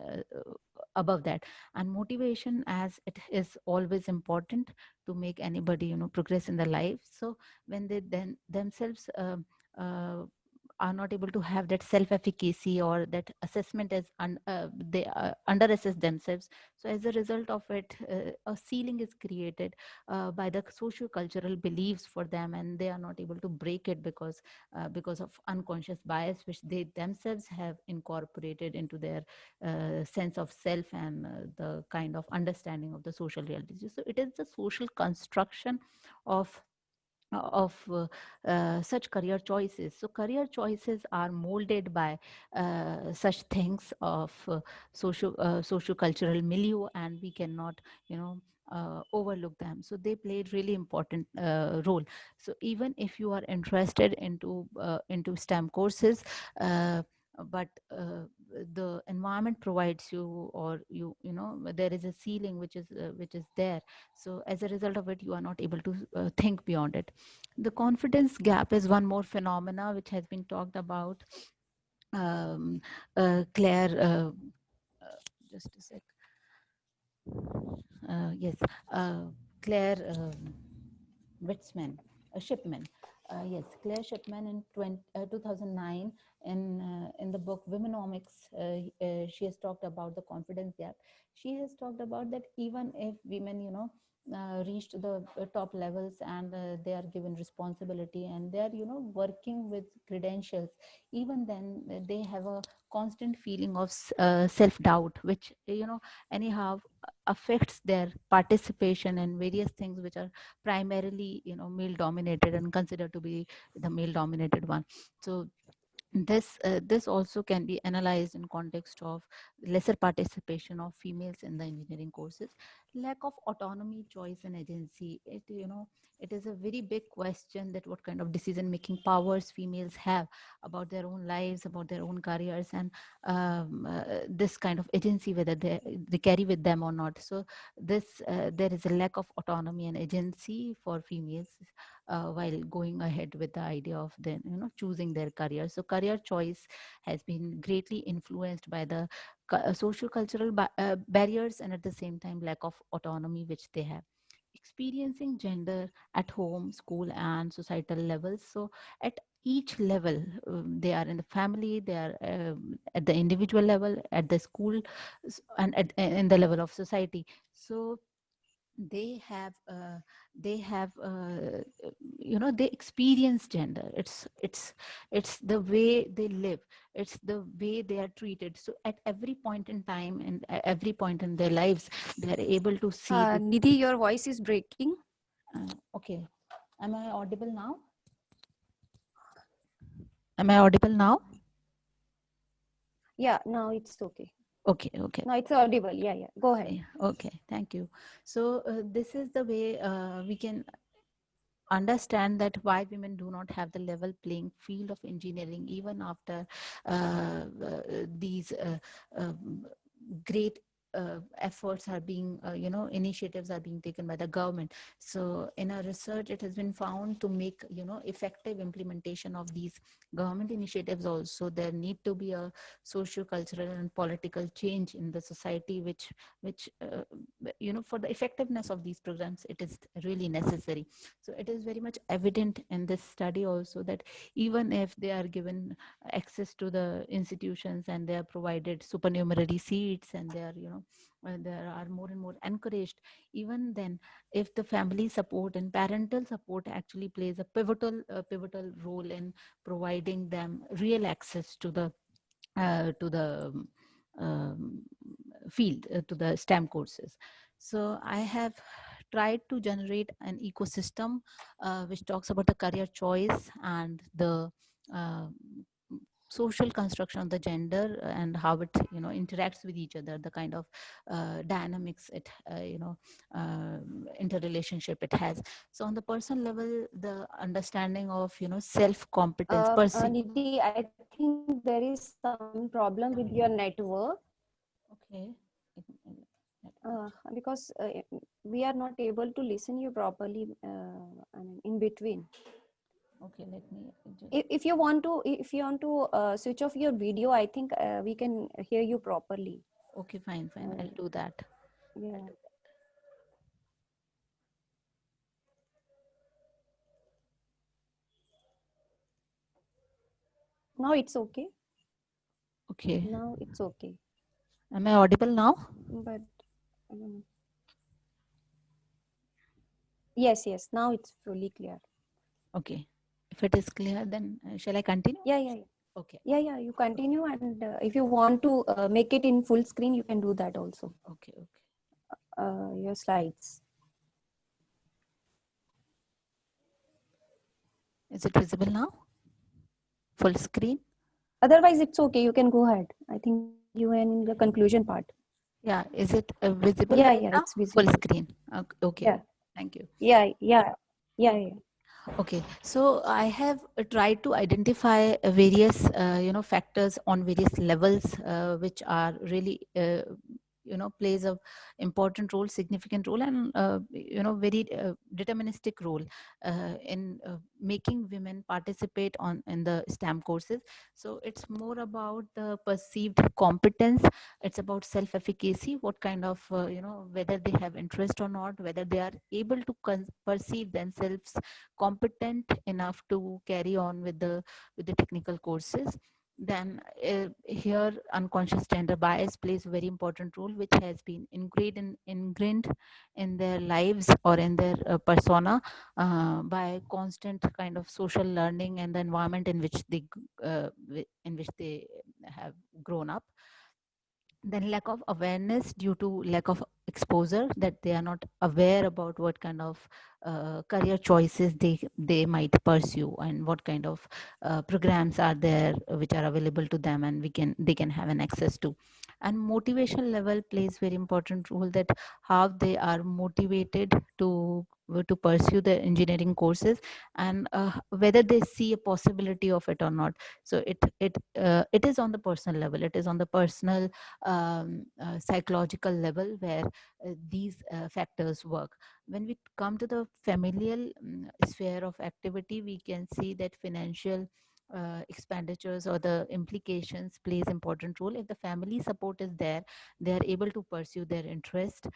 above that. And motivation, as it is always important to make anybody progress in their life. So when they then themselves uh, are not able to have that self-efficacy, or that assessment as they under-assess themselves. So as a result of it, a ceiling is created by the socio-cultural beliefs for them, and they are not able to break it because of unconscious bias which they themselves have incorporated into their sense of self, and the kind of understanding of the social realities. So it is the social construction of such career choices. So career choices are molded by such things of socio-cultural milieu, and we cannot overlook them. So they played really important role. So even if you are interested into STEM courses, but the environment provides you, or there is a ceiling which is there. So as a result of it, you are not able to think beyond it. The confidence gap is one more phenomena which has been talked about. Claire, just a sec. Yes, Claire Shipman. Yes, Claire Shipman in 2009 in the book Womenomics, she has talked about the confidence gap. She has talked about that even if women, reached the top levels, and they are given responsibility, and they are, working with credentials, even then they have a constant feeling of self-doubt, which, anyhow affects their participation in various things which are primarily male dominated and considered to be the male dominated one. So this also can be analyzed in context of lesser participation of females in the engineering courses. Lack of autonomy, choice, and agency, it is a very big question, that what kind of decision making powers females have about their own lives, about their own careers, and this kind of agency, whether they carry with them or not. So there is a lack of autonomy and agency for females while going ahead with the idea of then choosing their career. So career choice has been greatly influenced by the social cultural barriers, and at the same time lack of autonomy which they have. Experiencing gender at home, school, and societal levels. So at each level, they are in the family, they are at the individual level, at the school, and in the level of society. So they have they experience gender. It's the way they live, it's the way they are treated. So at every point in time, and at every point in their lives, they are able to see Nidhi, your voice is breaking. Okay, am I audible now? Am I audible now? Yeah, now it's okay. Okay. Now it's audible. Yeah, go ahead. Okay, thank you. So this is the way we can understand that why women do not have the level playing field of engineering, even after these great efforts are being, initiatives are being taken by the government. So in our research, it has been found to make, effective implementation of these government initiatives also, there need to be a socio-cultural and political change in the society, which for the effectiveness of these programs, it is really necessary. So it is very much evident in this study also that even if they are given access to the institutions, and they are provided supernumerary seats, and they are, there are more and more encouraged, even then, if the family support and parental support actually plays a pivotal role in providing them real access to the um, field, to the STEM courses. So I have tried to generate an ecosystem which talks about the career choice and the uh, social construction of the gender, and how it interacts with each other, the kind of dynamics it interrelationship it has. So on the personal level, the understanding of self competence Nidhi, I think there is some problem with your network. Okay. Because we are not able to listen you properly, in between. Okay, let me just. If you want to, switch off your video, I think we can hear you properly. Okay, fine, fine. Uh, I'll do that. yeah. Now it's okay. Okay. Now it's okay. Am I audible now? But um, yes, yes. Now it's fully clear. Okay. If it is clear, then shall I continue? Yeah, yeah, yeah. Okay. Yeah. You continue, and if you want to make it in full screen, you can do that also. Okay. Okay. Your slides. Is it visible now? Full screen? Otherwise, it's okay. You can go ahead. I think you are in the conclusion part. Yeah. Is it visible Yeah, right yeah. now? It's Full visible. screen. Okay. Okay. Yeah, Thank you. yeah. Okay, so I have tried to identify various, factors on various levels, which are really, plays a important role, significant role, and very deterministic role in making women participate on in the STEM courses. So it's more about the perceived competence. It's about self-efficacy. What kind of, whether they have interest or not, whether they are able to perceive themselves competent enough to carry on with the technical courses. Then here unconscious gender bias plays a very important role, which has been ingrained in their lives or in their persona by constant kind of social learning and the environment in which they have grown up. Then lack of awareness due to lack of exposure, that they are not aware about what kind of career choices they might pursue, and what kind of programs are there which are available to them, and they can have an access to. And motivation level plays very important role, that how they are motivated to pursue the engineering courses, and whether they see a possibility of it or not. So it is on the personal level, it is on the personal psychological level, where these factors work. When we come to the familial sphere of activity, we can see that financial expenditures or the implications plays important role. If the family support is there, they are able to pursue their interest.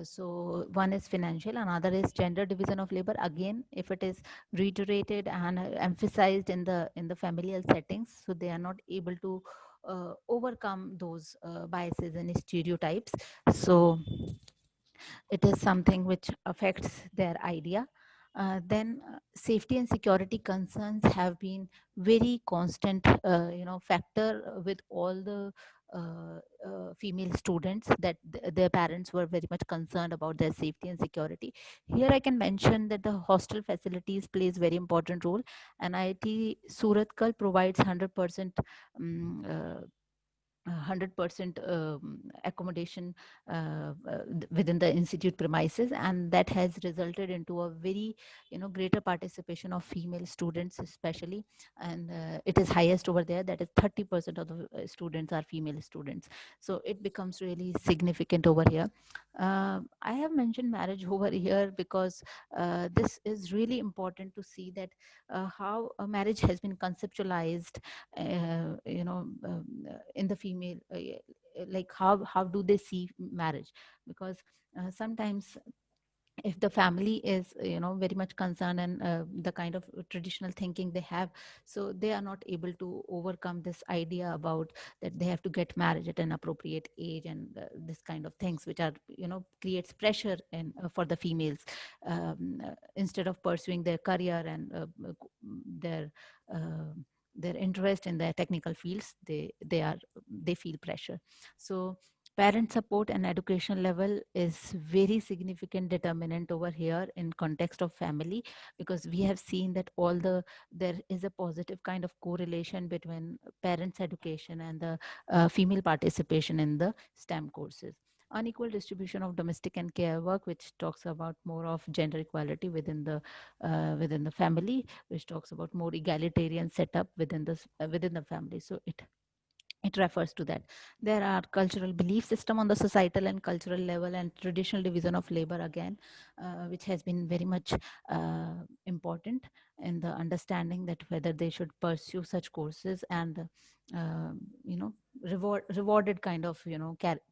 So one is financial, another is gender division of labor. Again, if it is reiterated and emphasized in the familial settings, so they are not able to overcome those biases and stereotypes. So it is something which affects their idea. Then safety and security concerns have been very constant, factor with all the female students, that their parents were very much concerned about their safety and security. Here I can mention that the hostel facilities plays very important role, and IIT Surathkal provides 100% 100% accommodation within the institute premises, and that has resulted into a very greater participation of female students especially. And it is highest over there, that is 30% of the students are female students. So it becomes really significant over here. I have mentioned marriage over here because this is really important to see that how a marriage has been conceptualized, in the female, like how do they see marriage. Because sometimes if the family is very much concerned, and the kind of traditional thinking they have, so they are not able to overcome this idea about that they have to get married at an appropriate age, and this kind of things which are creates pressure and for the females, instead of pursuing their career and their uh, their interest in their technical fields, they feel pressure. So parent support and education level is very significant determinant over here in context of family, because we have seen that there is a positive kind of correlation between parents education and the female participation in the STEM courses. Unequal distribution of domestic and care work, which talks about more of gender equality within the family, which talks about more egalitarian setup within the family. So it refers to that. There are cultural belief system on the societal and cultural level, and traditional division of labor again, which has been very much important in the understanding that whether they should pursue such courses, and uh, you know rewarded kind of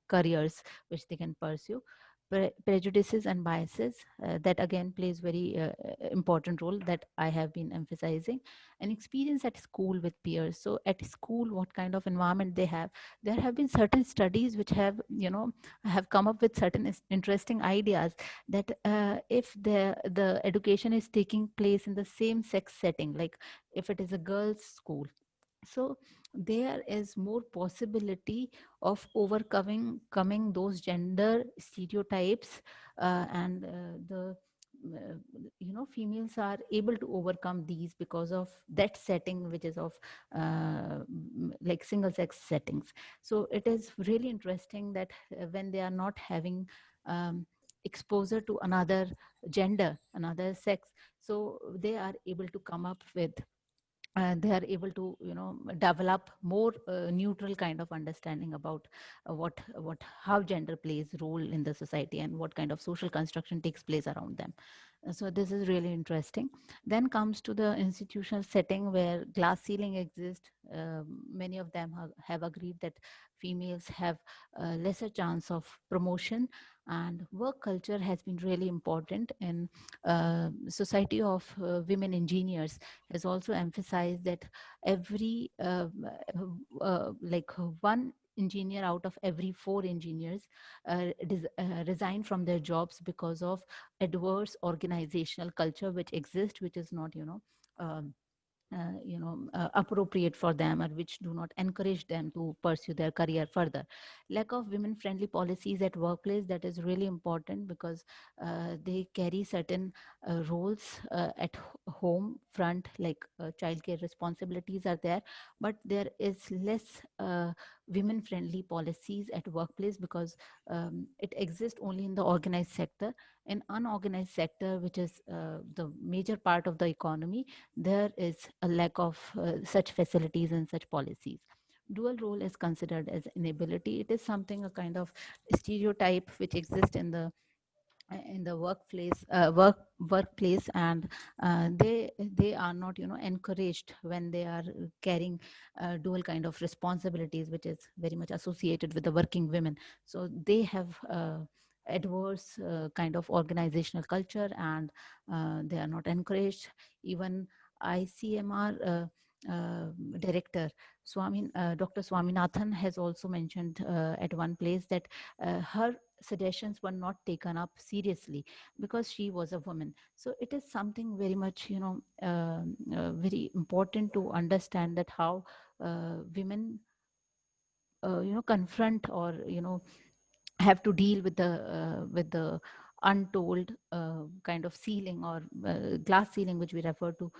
careers which they can pursue. Prejudices and biases, that again plays very important role that I have been emphasizing. An experience at school with peers. So at school, what kind of environment they have. There have been certain studies which have come up with certain interesting ideas, that if the education is taking place in the same sex setting, like if it is a girls school, so there is more possibility of overcoming those gender stereotypes, and the uh, females are able to overcome these because of that setting, which is of like single sex settings. So it is really interesting that when they are not having um, exposure to another gender, another sex, so they are able to come up with, they are able to develop more neutral kind of understanding about what how gender plays role in the society, and what kind of social construction takes place around them. So this is really interesting. Then comes to the institutional setting where glass ceiling exists. Many of them have agreed that females have lesser chance of promotion, and work culture has been really important in society of women engineers, has also emphasized that every like one engineer out of every four engineers resign from their jobs because of adverse organizational culture which exists, which is not um, appropriate for them, or which do not encourage them to pursue their career further. Lack of women friendly policies at workplace, that is really important, because they carry certain roles at home front, like childcare responsibilities are there, but there is less women friendly policies at workplace, because it exists only in the organized sector. In unorganized sector, which is the major part of the economy, there is a lack of such facilities and such policies. Dual role is considered as inability. It is something, a kind of stereotype which exists in the workplace, and they are not encouraged when they are carrying dual kind of responsibilities, which is very much associated with the working women. So they have adverse kind of organizational culture, and they are not encouraged. Even ICMR director Dr. Swaminathan has also mentioned at one place that her suggestions were not taken up seriously because she was a woman. So it is something very much very important to understand that how women confront, or have to deal with the untold kind of ceiling, or glass ceiling, which we refer to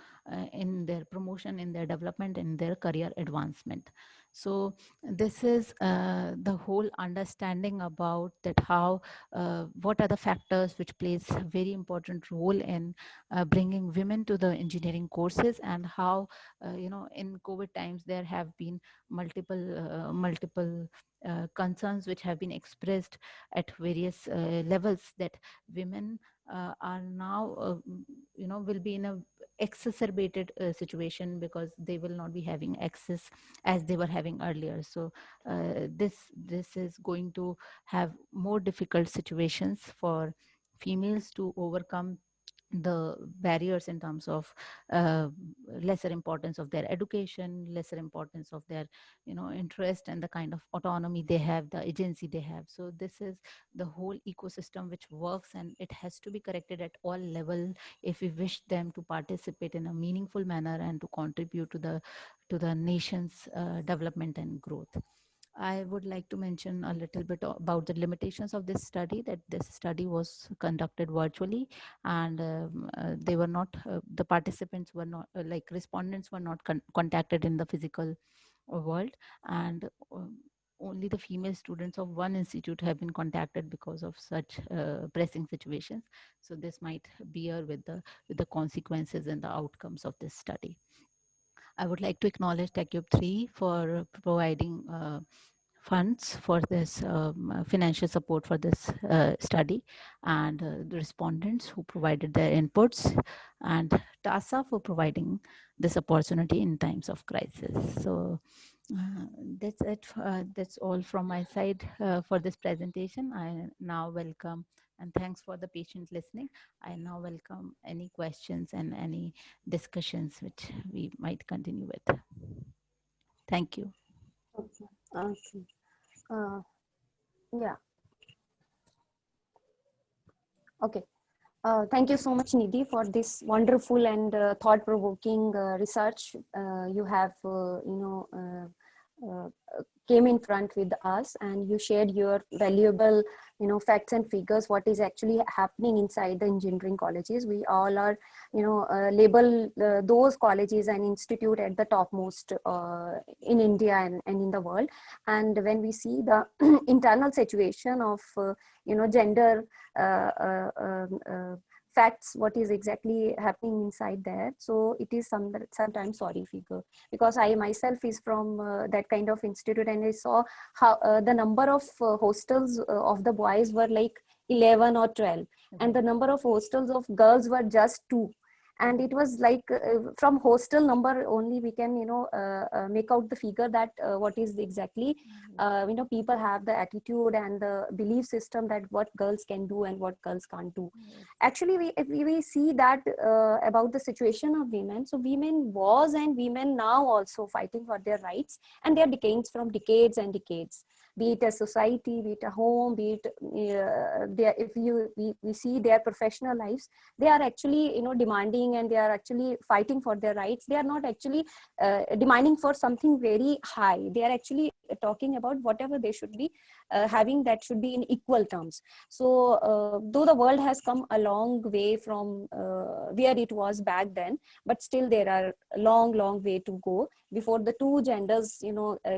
in their promotion, in their development, in their career advancement. So this is the whole understanding about that, how what are the factors which plays a very important role in bringing women to the engineering courses, and how in COVID times there have been multiple concerns which have been expressed at various levels, that women are now will be in a exacerbated situation, because they will not be having access as they were having earlier. So this is going to have more difficult situations for females to overcome the barriers in terms of uh, lesser importance of their education, lesser importance of their interest, and the kind of autonomy they have, the agency they have. So this is the whole ecosystem which works, and it has to be corrected at all level if we wish them to participate in a meaningful manner and to contribute to the nation's development and growth. I would like to mention a little bit about the limitations of this study, that this study was conducted virtually, and they were not, the participants were not, like respondents were not contacted in the physical world, and only the female students of one institute have been contacted because of such pressing situations. So this might bear with the consequences and the outcomes of this study. I would like to acknowledge TechCube 3 for providing funds for this financial support for this study, and the respondents who provided their inputs, and TASA for providing this opportunity in times of crisis. So that's it. That's all from my side for this presentation. I now welcome, and thanks for the patient listening. I now welcome any questions and any discussions which we might continue with. Thank you. Okay. Okay. Yeah. Okay. Thank you so much, Nidhi, for this wonderful and thought-provoking research you have, uh, came in front with us, and you shared your valuable, facts and figures, what is actually happening inside the engineering colleges. We all are, label those colleges and institute at the topmost in India and in the world. And when we see the internal situation of, gender facts, what is exactly happening inside there, so it is sometimes sorry figure, because I myself is from that kind of institute, and I saw how the number of hostels of the boys were like 11 or 12, and the number of hostels of girls were just 2. And it was like from hostel number only we can make out the figure that what is exactly people have the attitude and the belief system that what girls can do and what girls can't do. Actually, if we see that about the situation of women, so women was and women now also fighting for their rights, and they are decades and decades, be it a society, be it a home, be it if we see their professional lives, they are actually demanding, and they are actually fighting for their rights. They are not actually demanding for something very high. They are actually talking about whatever they should be having, that should be in equal terms. So though the world has come a long way from where it was back then, but still there are a long way to go before the two genders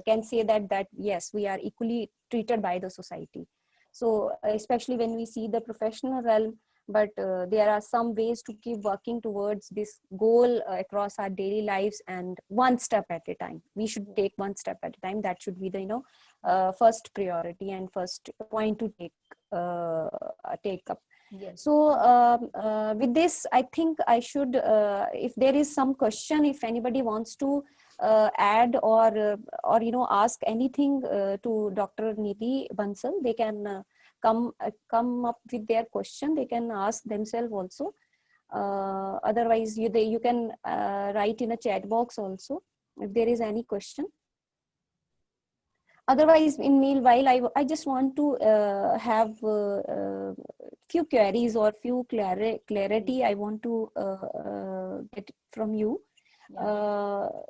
can say that yes, we are equally treated by the society. So especially when we see the professional realm, but there are some ways to keep working towards this goal across our daily lives, and one step at a time. We should take one step at a time. That should be the first priority and first point to take up. Yes. So with this, I think I should, if there is some question, if anybody wants to add or ask anything to Dr. Nidhi Bansal, they can come up with their question. They can ask themselves also. Otherwise, you can write in a chat box also if there is any question. Otherwise, in meanwhile, I just want to have few queries or few clarity I want to get from you.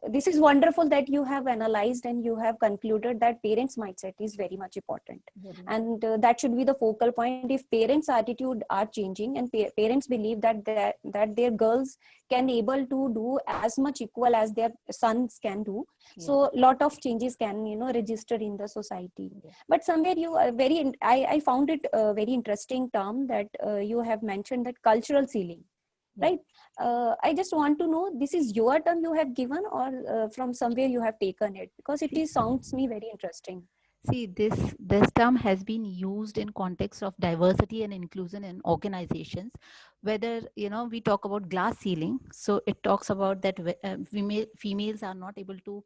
This is wonderful that you have analyzed and you have concluded that parents' mindset is very much important, and that should be the focal point. If parents' attitude are changing, and parents believe that their girls can able to do as much equal as their sons can do, so lot of changes can register in the society. But somewhere you are I found it a very interesting term that you have mentioned, that cultural ceiling. Right. I just want to know, this is your term you have given, or from somewhere you have taken it, because it sounds me very interesting. See, this term has been used in context of diversity and inclusion in organizations. Whether we talk about glass ceiling, so it talks about that females are not able to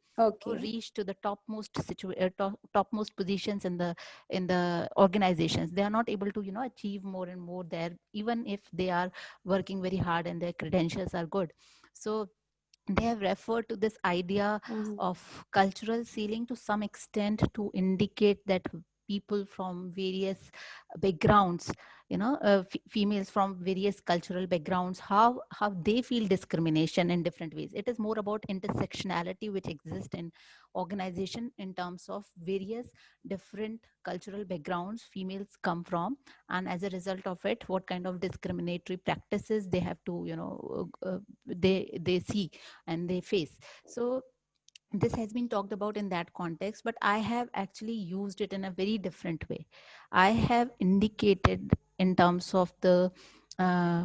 reach to the topmost positions in the organizations. They are not able to achieve more and more there, even if they are working very hard and their credentials are good. So they have referred to this idea of cultural ceiling to some extent to indicate that people from various backgrounds, females from various cultural backgrounds, how they feel discrimination in different ways. It is more about intersectionality which exists in organization in terms of various different cultural backgrounds females come from, and as a result of it, what kind of discriminatory practices they have to they see and they face. So this has been talked about in that context, but I have actually used it in a very different way. I have indicated in terms of the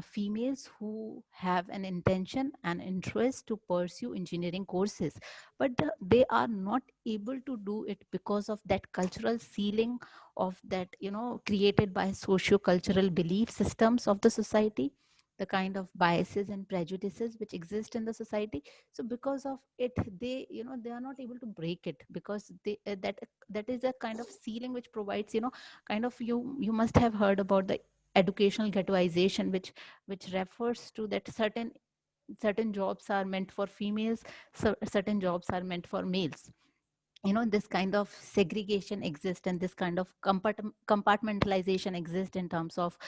females who have an intention and interest to pursue engineering courses, but they are not able to do it because of that cultural ceiling of that, created by socio-cultural belief systems of the society, the kind of biases and prejudices which exist in the society. So because of it, they are not able to break it, because that is a kind of ceiling which provides, kind of, you must have heard about the educational ghettoization, which refers to that certain jobs are meant for females, so certain jobs are meant for males. This kind of segregation exists, and this kind of compartmentalization exists in terms of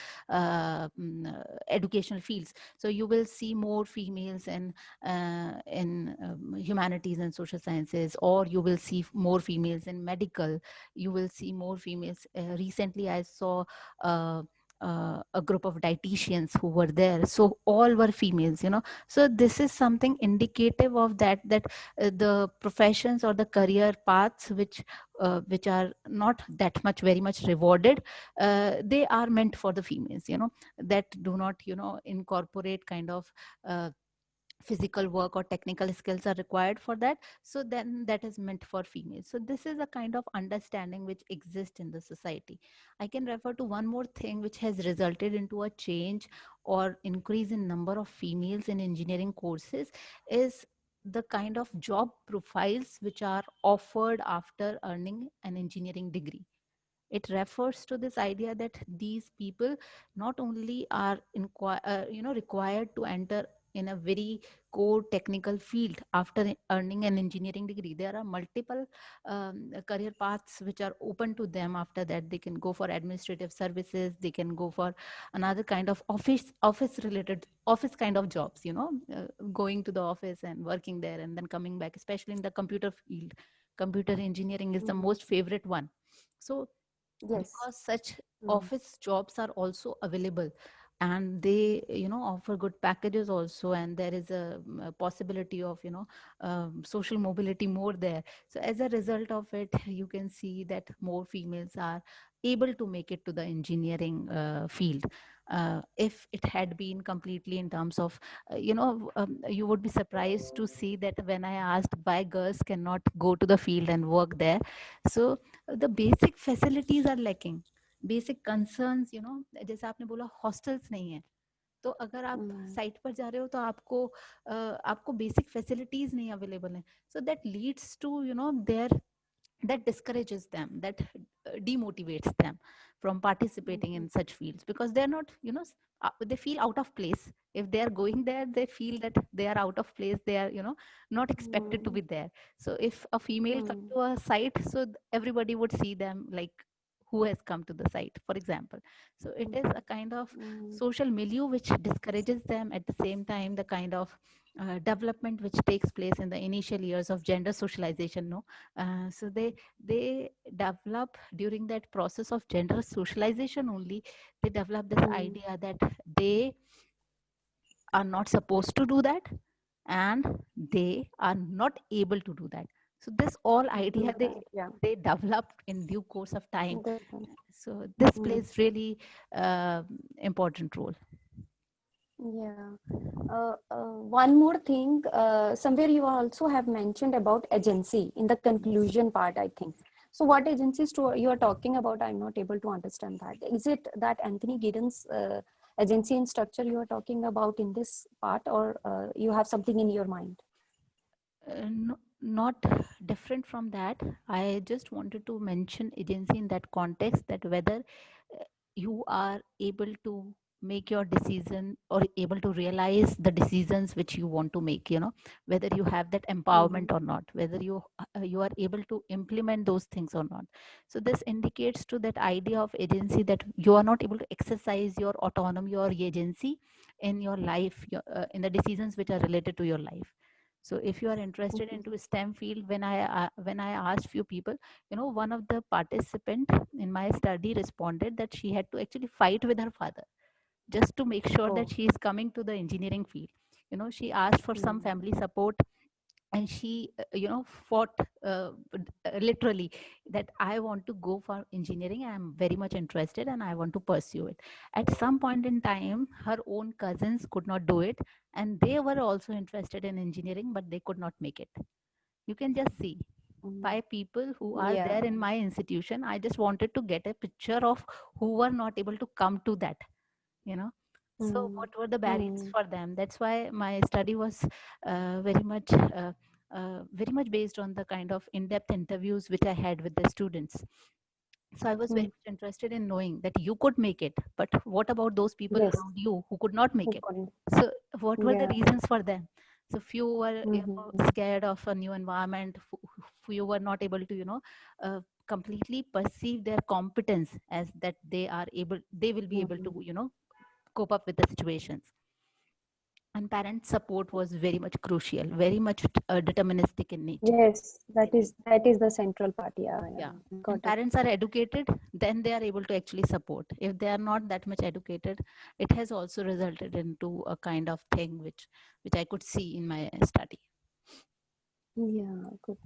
educational fields. So you will see more females in humanities and social sciences, or you will see more females in medical. You will see more females. Recently I saw uh, a group of dietitians who were there, so all were females. So this is something indicative of that the professions or the career paths which are not that much very much rewarded, they are meant for the females, that do not incorporate kind of physical work or technical skills are required for that. So then that is meant for females. So this is a kind of understanding which exists in the society. I can refer to one more thing which has resulted into a change or increase in number of females in engineering courses, is the kind of job profiles which are offered after earning an engineering degree. It refers to this idea that these people not only are required to enter in a very core technical field after earning an engineering degree. There are multiple career paths which are open to them. After that, they can go for administrative services, they can go for another kind of office kind of jobs, going to the office and working there and then coming back, especially in the computer field. Computer engineering is the most favorite one. So Yes. because such office jobs are also available, and they offer good packages also, and there is a possibility of social mobility more there. So as a result of it, you can see that more females are able to make it to the engineering field. If it had been completely in terms of you would be surprised to see that when I asked why girls cannot go to the field and work there, so the basic facilities are lacking. Basic concerns, जैसे आपने बोला hostels नहीं है, तो अगर आप site पर जा रहे हो तो आपको बेसिक फैसिलिटीज नहीं अवेलेबल है. So that leads to there, that discourages them, that demotivates them from participating in such fields, because they're not, they feel out of place. If they are going there, they feel that they are out of place, they are not expected to be there. So if a female come to a site, so everybody would see them like who has come to the site, for example. So it is a kind of social milieu which discourages them. At the same time, the kind of development which takes place in the initial years of gender socialization, no. So they develop during that process of gender socialization only. They develop this idea that they are not supposed to do that, and they are not able to do that. So this all idea they developed in due course of time. So this plays really important role. Yeah. One more thing, somewhere you also have mentioned about agency in the conclusion part, I think. So what agencies you are talking about? I'm not able to understand that. Is it that Anthony Giddens agency and structure you are talking about in this part, or you have something in your mind? No, not different from that. I just wanted to mention agency in that context, that whether you are able to make your decision or able to realize the decisions which you want to make, whether you have that empowerment or not, whether you are able to implement those things or not. So this indicates to that idea of agency, that you are not able to exercise your autonomy or agency in your life, in the decisions which are related to your life. So if you are interested into STEM field, when I asked few people, one of the participant in my study responded that she had to actually fight with her father just to make sure that she is coming to the engineering field. She asked for some family support, and she fought literally that I want to go for engineering, I'm very much interested and I want to pursue it. At some point in time, her own cousins could not do it, and they were also interested in engineering, but they could not make it. You can just see 5 people who are Yeah. there in my institution. I just wanted to get a picture of who were not able to come to that, you know. So what were the barriers for them? That's why my study was very much based on the kind of in-depth interviews which I had with the students. So I was very much interested in knowing that you could make it, but what about those people Yes. around you who could not make Who it? couldn't. So what were the Yeah. reasons for them? So few were scared of a new environment. Few were not able to completely perceive their competence as that they will be able to cope up with the situations. And parent support was very much crucial, very much deterministic in nature. Yes, that is the central part. Yeah. Yeah. Got And it. parents are educated, then they are able to actually support. If they are not that much educated, it has also resulted into a kind of thing which I could see in my study. Yeah, good.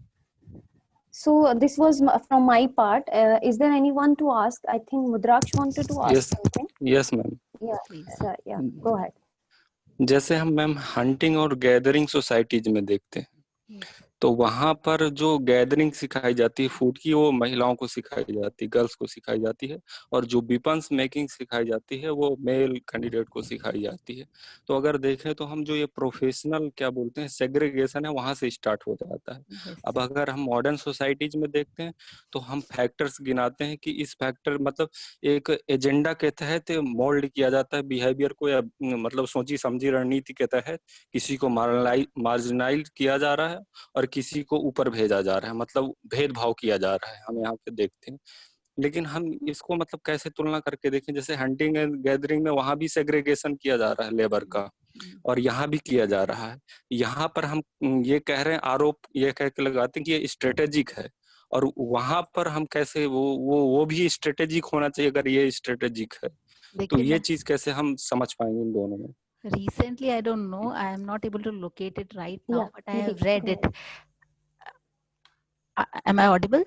So this was from my part. Is there anyone to ask? I think Mudraksh wanted to ask something. Yes ma'am. Yeah, Please. yeah. Go ahead. जैसे हम ma'am hunting और gathering societies में देखते हैं, Yes. तो वहां पर जो गैदरिंग सिखाई जाती है फूड की, वो महिलाओं को सिखाई जाती है, गर्ल्स को सिखाई जाती है, और जो वेपन्स मेकिंग सिखाई जाती है वो मेल कैंडिडेट को सिखाई जाती है. तो अगर देखें तो हम जो ये प्रोफेशनल क्या बोलते हैं सेग्रीगेशन है, वहां से स्टार्ट हो जाता है. Yes. अब अगर हम मॉडर्न सोसाइटीज में देखते हैं तो हम फैक्टर्स गिनाते हैं कि इस फैक्टर मतलब एक एजेंडा के तहत मोल्ड किया जाता है बिहेवियर को, या मतलब सोची समझी रणनीति के तहत किसी को मार्जिनाइज किया जा रहा है और किसी को ऊपर भेजा जा रहा है, मतलब भेदभाव किया जा रहा है, हम यहाँ पे देखते हैं. लेकिन हम इसको मतलब कैसे तुलना करके देखें, जैसे हंटिंग एंड गैदरिंग में वहां भी सेग्रीगेशन किया जा रहा है लेबर का, और यहाँ भी किया जा रहा है. यहाँ पर हम ये कह रहे हैं, आरोप ये कह के लगाते हैं कि ये स्ट्रेटेजिक है, और वहां पर हम कैसे वो भी स्ट्रेटेजिक होना चाहिए अगर ये स्ट्रेटेजिक है, तो ये चीज कैसे हम समझ पाएंगे इन दोनों में? Recently, I don't know, I am not able to locate it right now, Yeah, but I have read it. Am I audible?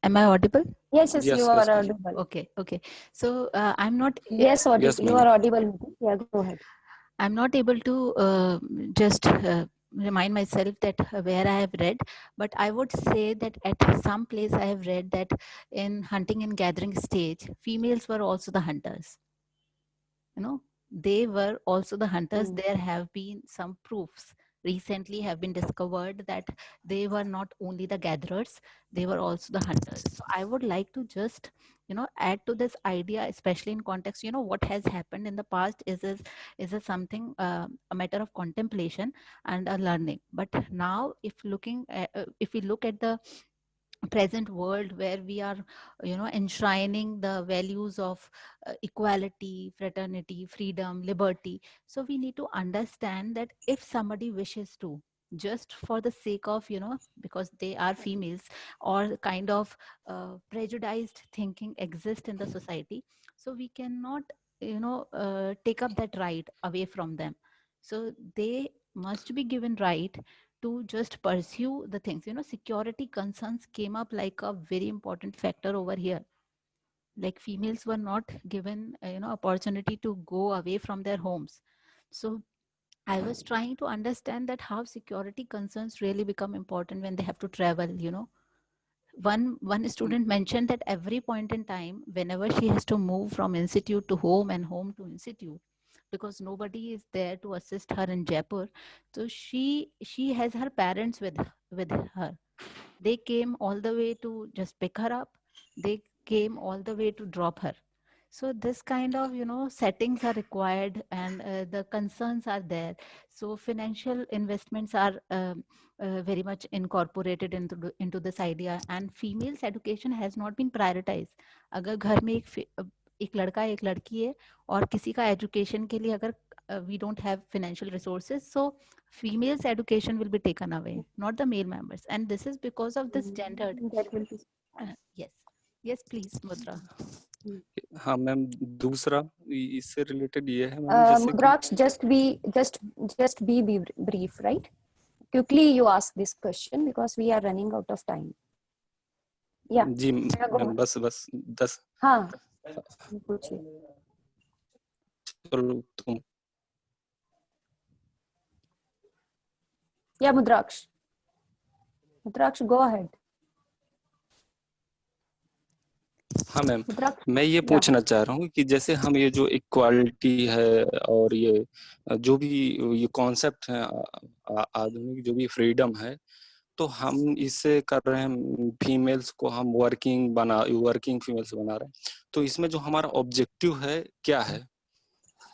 Am I audible? Yes, you are audible. Okay. So I'm not. Yes, audible. Yes, you are audible. Yeah, go ahead. I'm not able to just remind myself that where I have read, but I would say that at some place I have read that in hunting and gathering stage, females were also the hunters. They were also the hunters. There have been some proofs recently have been discovered that they were not only the gatherers, they were also the hunters. So I would like to just add to this idea, especially in context, what has happened in the past is something a matter of contemplation and a learning. But now if we look at the present world where we are enshrining the values of equality, fraternity, freedom, liberty, so we need to understand that if somebody wishes to, just for the sake of because they are females, or kind of prejudiced thinking exist in the society, so we cannot take up that right away from them. So they must be given right to just pursue the things. Security concerns came up like a very important factor over here. Like females were not given opportunity to go away from their homes. So I was trying to understand that how security concerns really become important when they have to travel. One student mentioned that every point in time, whenever she has to move from institute to home and home to institute, because nobody is there to assist her in Jaipur, so she has her parents with her. They came all the way to just pick her up. They came all the way to drop her. So this kind of settings are required, and the concerns are there. So financial investments are very much incorporated into this idea, and females education has not been prioritized. अगर घर में एक लड़का एक लड़की है और किसी का एजुकेशन के लिए अगर we don't have financial resources, so females education will be taken away, not the male members, and this is because of this gendered. That will be... Yes, please, Mudra. हाँ मैम, दूसरा इससे related ये है ma'am, जैसे कि Mudraksh, just be brief, right? Quickly you ask this question because we are running out of time. Yeah. जी ma'am, बस 10। हाँ, पूछिए। चलो तुम। Yeah, Mudraksh, go ahead. हाँ मैम, Mudraksh, मैं ये yeah. पूछना चाह रहा हूँ कि जैसे हम ये जो इक्वालिटी है और ये जो भी ये कॉन्सेप्ट है आधुनिक जो भी फ्रीडम है, तो हम इससे कर रहे हैं फीमेल्स को हम वर्किंग फीमेल्स बना रहे हैं, तो इसमें जो हमारा ऑब्जेक्टिव है क्या है?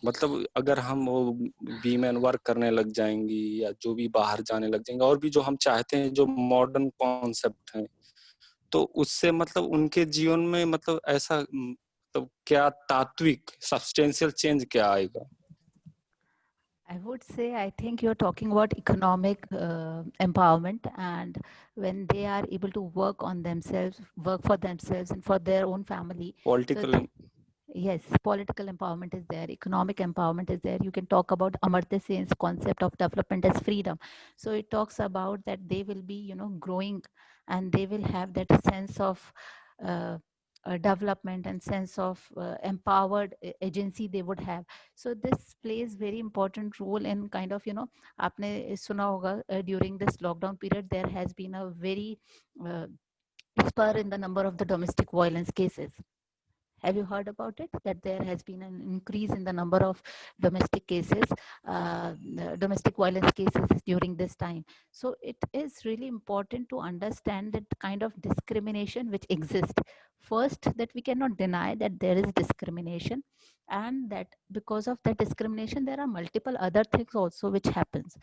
मतलब अगर हम वो वीमेन वर्क करने लग जाएंगी या जो भी बाहर जाने लग जाएंगे और भी जो हम चाहते हैं जो मॉडर्न कॉन्सेप्ट है, तो उससे मतलब उनके जीवन में मतलब ऐसा मतलब क्या तात्विक सब्सटेंशियल चेंज क्या आएगा? I would say, I think you're talking about economic empowerment, and when they are able to work on themselves, work for themselves and for their own family. Political Yes, political empowerment is there, economic empowerment is there. You can talk about Amartya Sen's concept of development as freedom. So it talks about that they will be, growing, and they will have that sense of development and sense of empowered agency they would have. So this plays very important role in kind of, आपने सुना होगा during this lockdown period there has been a very spur in the number of the domestic violence cases. Have you heard about it? That there has been an increase in the number of domestic cases, domestic violence cases during this time. So it is really important to understand that kind of discrimination which exists. First, that we cannot deny that there is discrimination, and that because of that discrimination, there are multiple other things also which happens.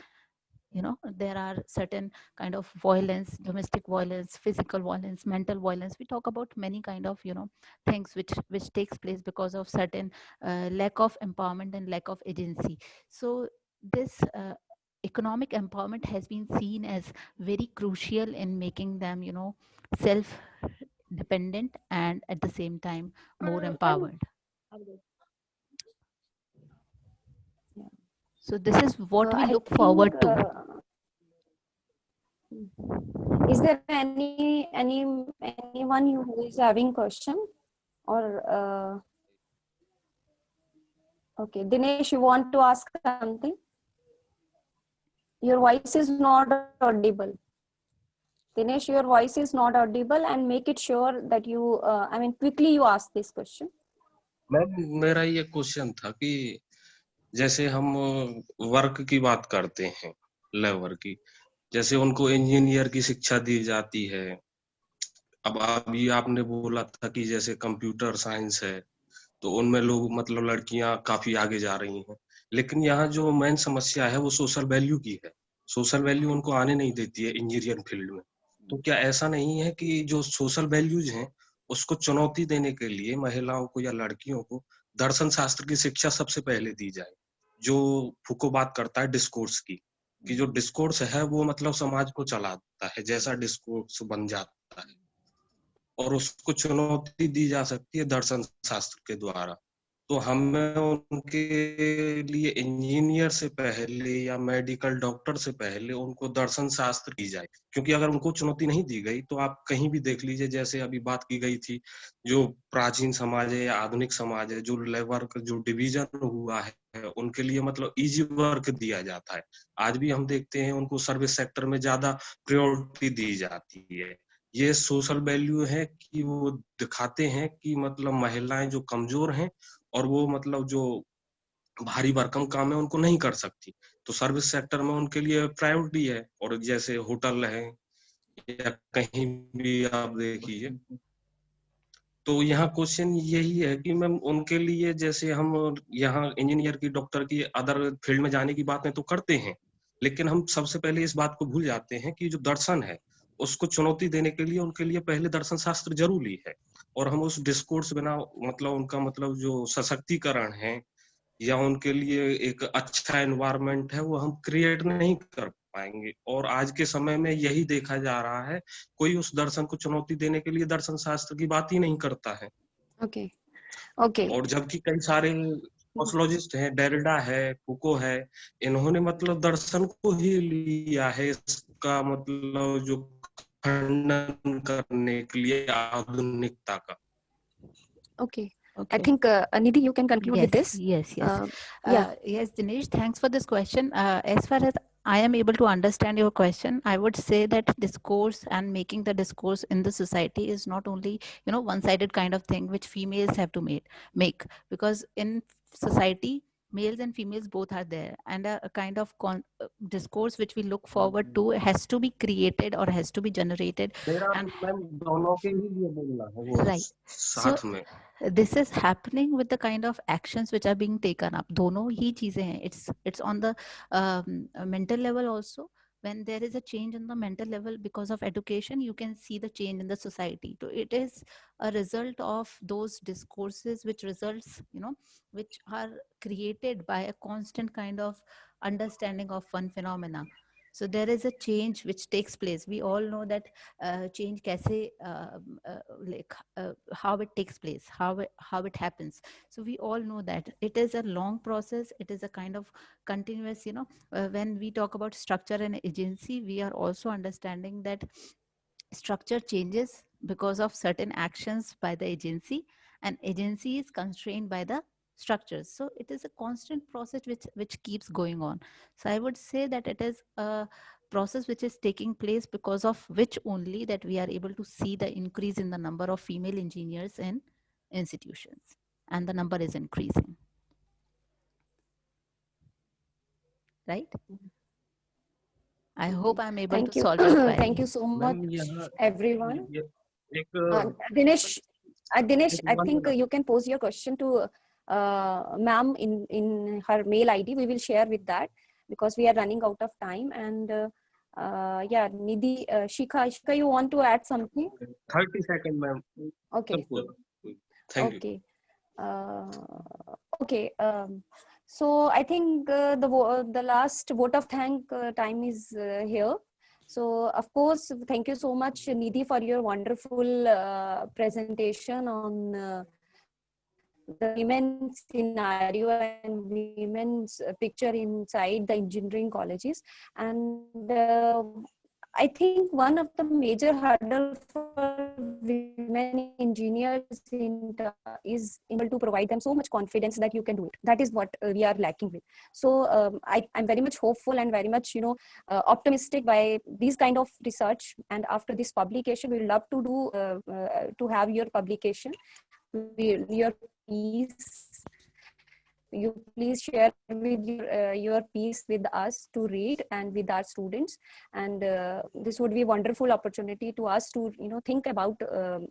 There are certain kind of violence, domestic violence, physical violence, mental violence. We talk about many kind of things which takes place because of certain lack of empowerment and lack of agency. So this economic empowerment has been seen as very crucial in making them self dependent and at the same time more empowered. So this is what we look forward to. Is there anyone who is having question or okay, Dinesh, you want to ask something? Your voice is not audible. Dinesh, your voice is not audible, and make it sure that you quickly you ask this question. Ma'am, मेरा ये question था कि जैसे हम work की बात करते हैं, लेबर की, जैसे उनको इंजीनियर की शिक्षा दी जाती है। अब अभी आपने बोला था कि जैसे कंप्यूटर साइंस है, तो उनमें लोग मतलब लड़कियां काफी आगे जा रही हैं, लेकिन यहाँ जो मेन समस्या है वो सोशल वैल्यू की है। सोशल वैल्यू उनको आने नहीं देती है इंजीनियरिंग फील्ड में। तो क्या ऐसा नहीं है कि जो सोशल वैल्यूज हैं उसको चुनौती देने के लिए महिलाओं को या लड़कियों को दर्शन शास्त्र की शिक्षा सबसे पहले दी जाए? जो फुको बात करता है डिस्कोर्स की, कि जो डिस्कोर्स है वो मतलब समाज को चलाता है, जैसा डिस्कोर्स बन जाता है, और उसको चुनौती दी जा सकती है दर्शन शास्त्र के द्वारा। तो हमें उनके लिए इंजीनियर से पहले या मेडिकल डॉक्टर से पहले उनको दर्शन शास्त्र की जाए, क्योंकि अगर उनको चुनौती नहीं दी गई तो आप कहीं भी देख लीजिए, जैसे अभी बात की गई थी, जो प्राचीन समाज है या आधुनिक समाज है, जो लेबर का जो डिवीजन हुआ है उनके लिए मतलब इजी वर्क दिया जाता है। आज भी हम देखते हैं उनको सर्विस सेक्टर में ज्यादा प्रायोरिटी दी जाती है। ये सोशल वैल्यू है कि वो दिखाते हैं कि मतलब महिलाएं जो कमजोर हैं और वो मतलब जो भारी भरकम काम है उनको नहीं कर सकती, तो सर्विस सेक्टर में उनके लिए प्रायोरिटी है। और जैसे होटल है या कहीं भी आप देखिए, तो यहाँ क्वेश्चन यही है कि मैम उनके लिए, जैसे हम यहाँ इंजीनियर की, डॉक्टर की, अदर फील्ड में जाने की बातें तो करते हैं, लेकिन हम सबसे पहले इस बात को भूल जाते हैं कि जो दर्शन है उसको चुनौती देने के लिए उनके लिए पहले दर्शन शास्त्र जरूरी है। और हम उस डिस्कोर्स बिना मतलब उनका मतलब जो सशक्तिकरण है या उनके लिए एक अच्छा एनवायरनमेंट है वो हम क्रिएट नहीं कर पाएंगे। और आज के समय में यही देखा जा रहा है, कोई उस दर्शन को चुनौती देने के लिए दर्शन शास्त्र की बात ही नहीं करता है। Okay. Okay. और जबकि कई सारे सोशोलॉजिस्ट हैं, डेरिडा है, फुको है, इन्होंने मतलब दर्शन को ही लिया है इसका मतलब जो खंडन करने के लिए आधुनिकता का। Okay. I Okay. think Nidhi, you can conclude with this. Yes. Yeah. Yes, Dinesh, thanks for this question. As far as I am able to understand your question, I would say that discourse and making the discourse in the society is not only, you know, one-sided kind of thing which females have to make, because in society, males and females both are there, and a kind of discourse which we look forward to has to be created or has to be generated. मेरा And ma'am दोनों के लिए बोलना है वो right. साथ में। This is happening with the kind of actions which are being taken up. दोनों ही चीजें हैं. It's on the mental level also. When there is a change in the mental level because of education, you can see the change in the society. So it is a result of those discourses which results, you know, which are created by a constant kind of understanding of one phenomena. So there is a change which takes place. We all know that change kaise, how it takes place, how it happens. So we all know that it is a long process. It is a kind of continuous, you know, when we talk about structure and agency, we are also understanding that structure changes because of certain actions by the agency, and agency is constrained by the structures. So it is a constant process which keeps going on. So I would say that it is a process which is taking place because of which only that we are able to see the increase in the number of female engineers in institutions, and the number is increasing. Right? I hope I'm able Thank to you. solve your query. Thank you so much, ma'am यहाँ everyone. एक Dinesh, I one think you can pose your question to ma'am in her mail ID. We will share with that because we are running out of time. And yeah, Nidhi, Shikha, you want to add something? 30 seconds ma'am. Okay. Thank you. Okay. Okay. So I think the last vote of thank time is here. So of course, thank you so much, Nidhi, for your wonderful presentation on the women's scenario and women's picture inside the engineering colleges. And I think one of the major hurdle for women engineers is able to provide them so much confidence that you can do it. That is what we are lacking with. So I'm very much hopeful and very much, optimistic by these kind of research. And after this publication, we would love to do to have your publication, your piece. You please share with your piece with us to read and with our students, and this would be a wonderful opportunity to us to think about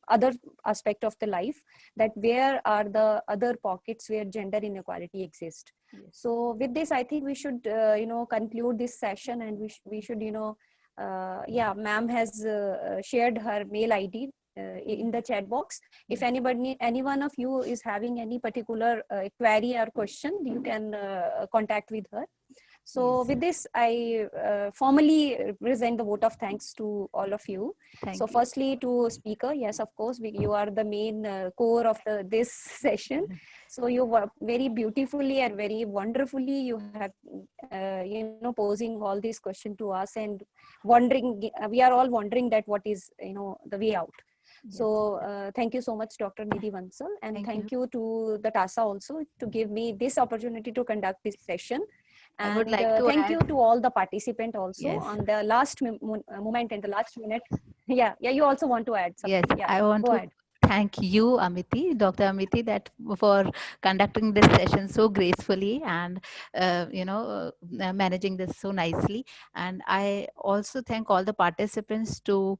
other aspect of the life, that where are the other pockets where gender inequality exists. Yes. So with this, I think we should conclude this session, and we should yeah, ma'am has shared her mail ID in the chat box. If any one of you is having any particular query or question, you can contact with her. So with this, I formally present the vote of thanks to all of you. So firstly to speaker, yes, of course, you are the main core of this session. So you were very beautifully and very wonderfully, you have, posing all these questions to us and wondering, we are all wondering that what is, the way out. Yes. So thank you so much, Dr. Nidhi Bansal, and thank you to the TASA also to give me this opportunity to conduct this session. And I would like to thank you to all the participants also on the last moment and the last minute. Yeah, you also want to add something. Yes, yeah, I want to thank you, Amity, Dr. Amity, that for conducting this session so gracefully and managing this so nicely. And I also thank all the participants to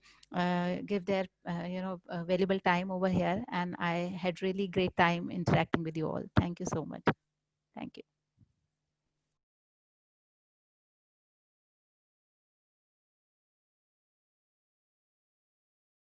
give their valuable time over here. And I had really great time interacting with you all. Thank you so much. Thank you.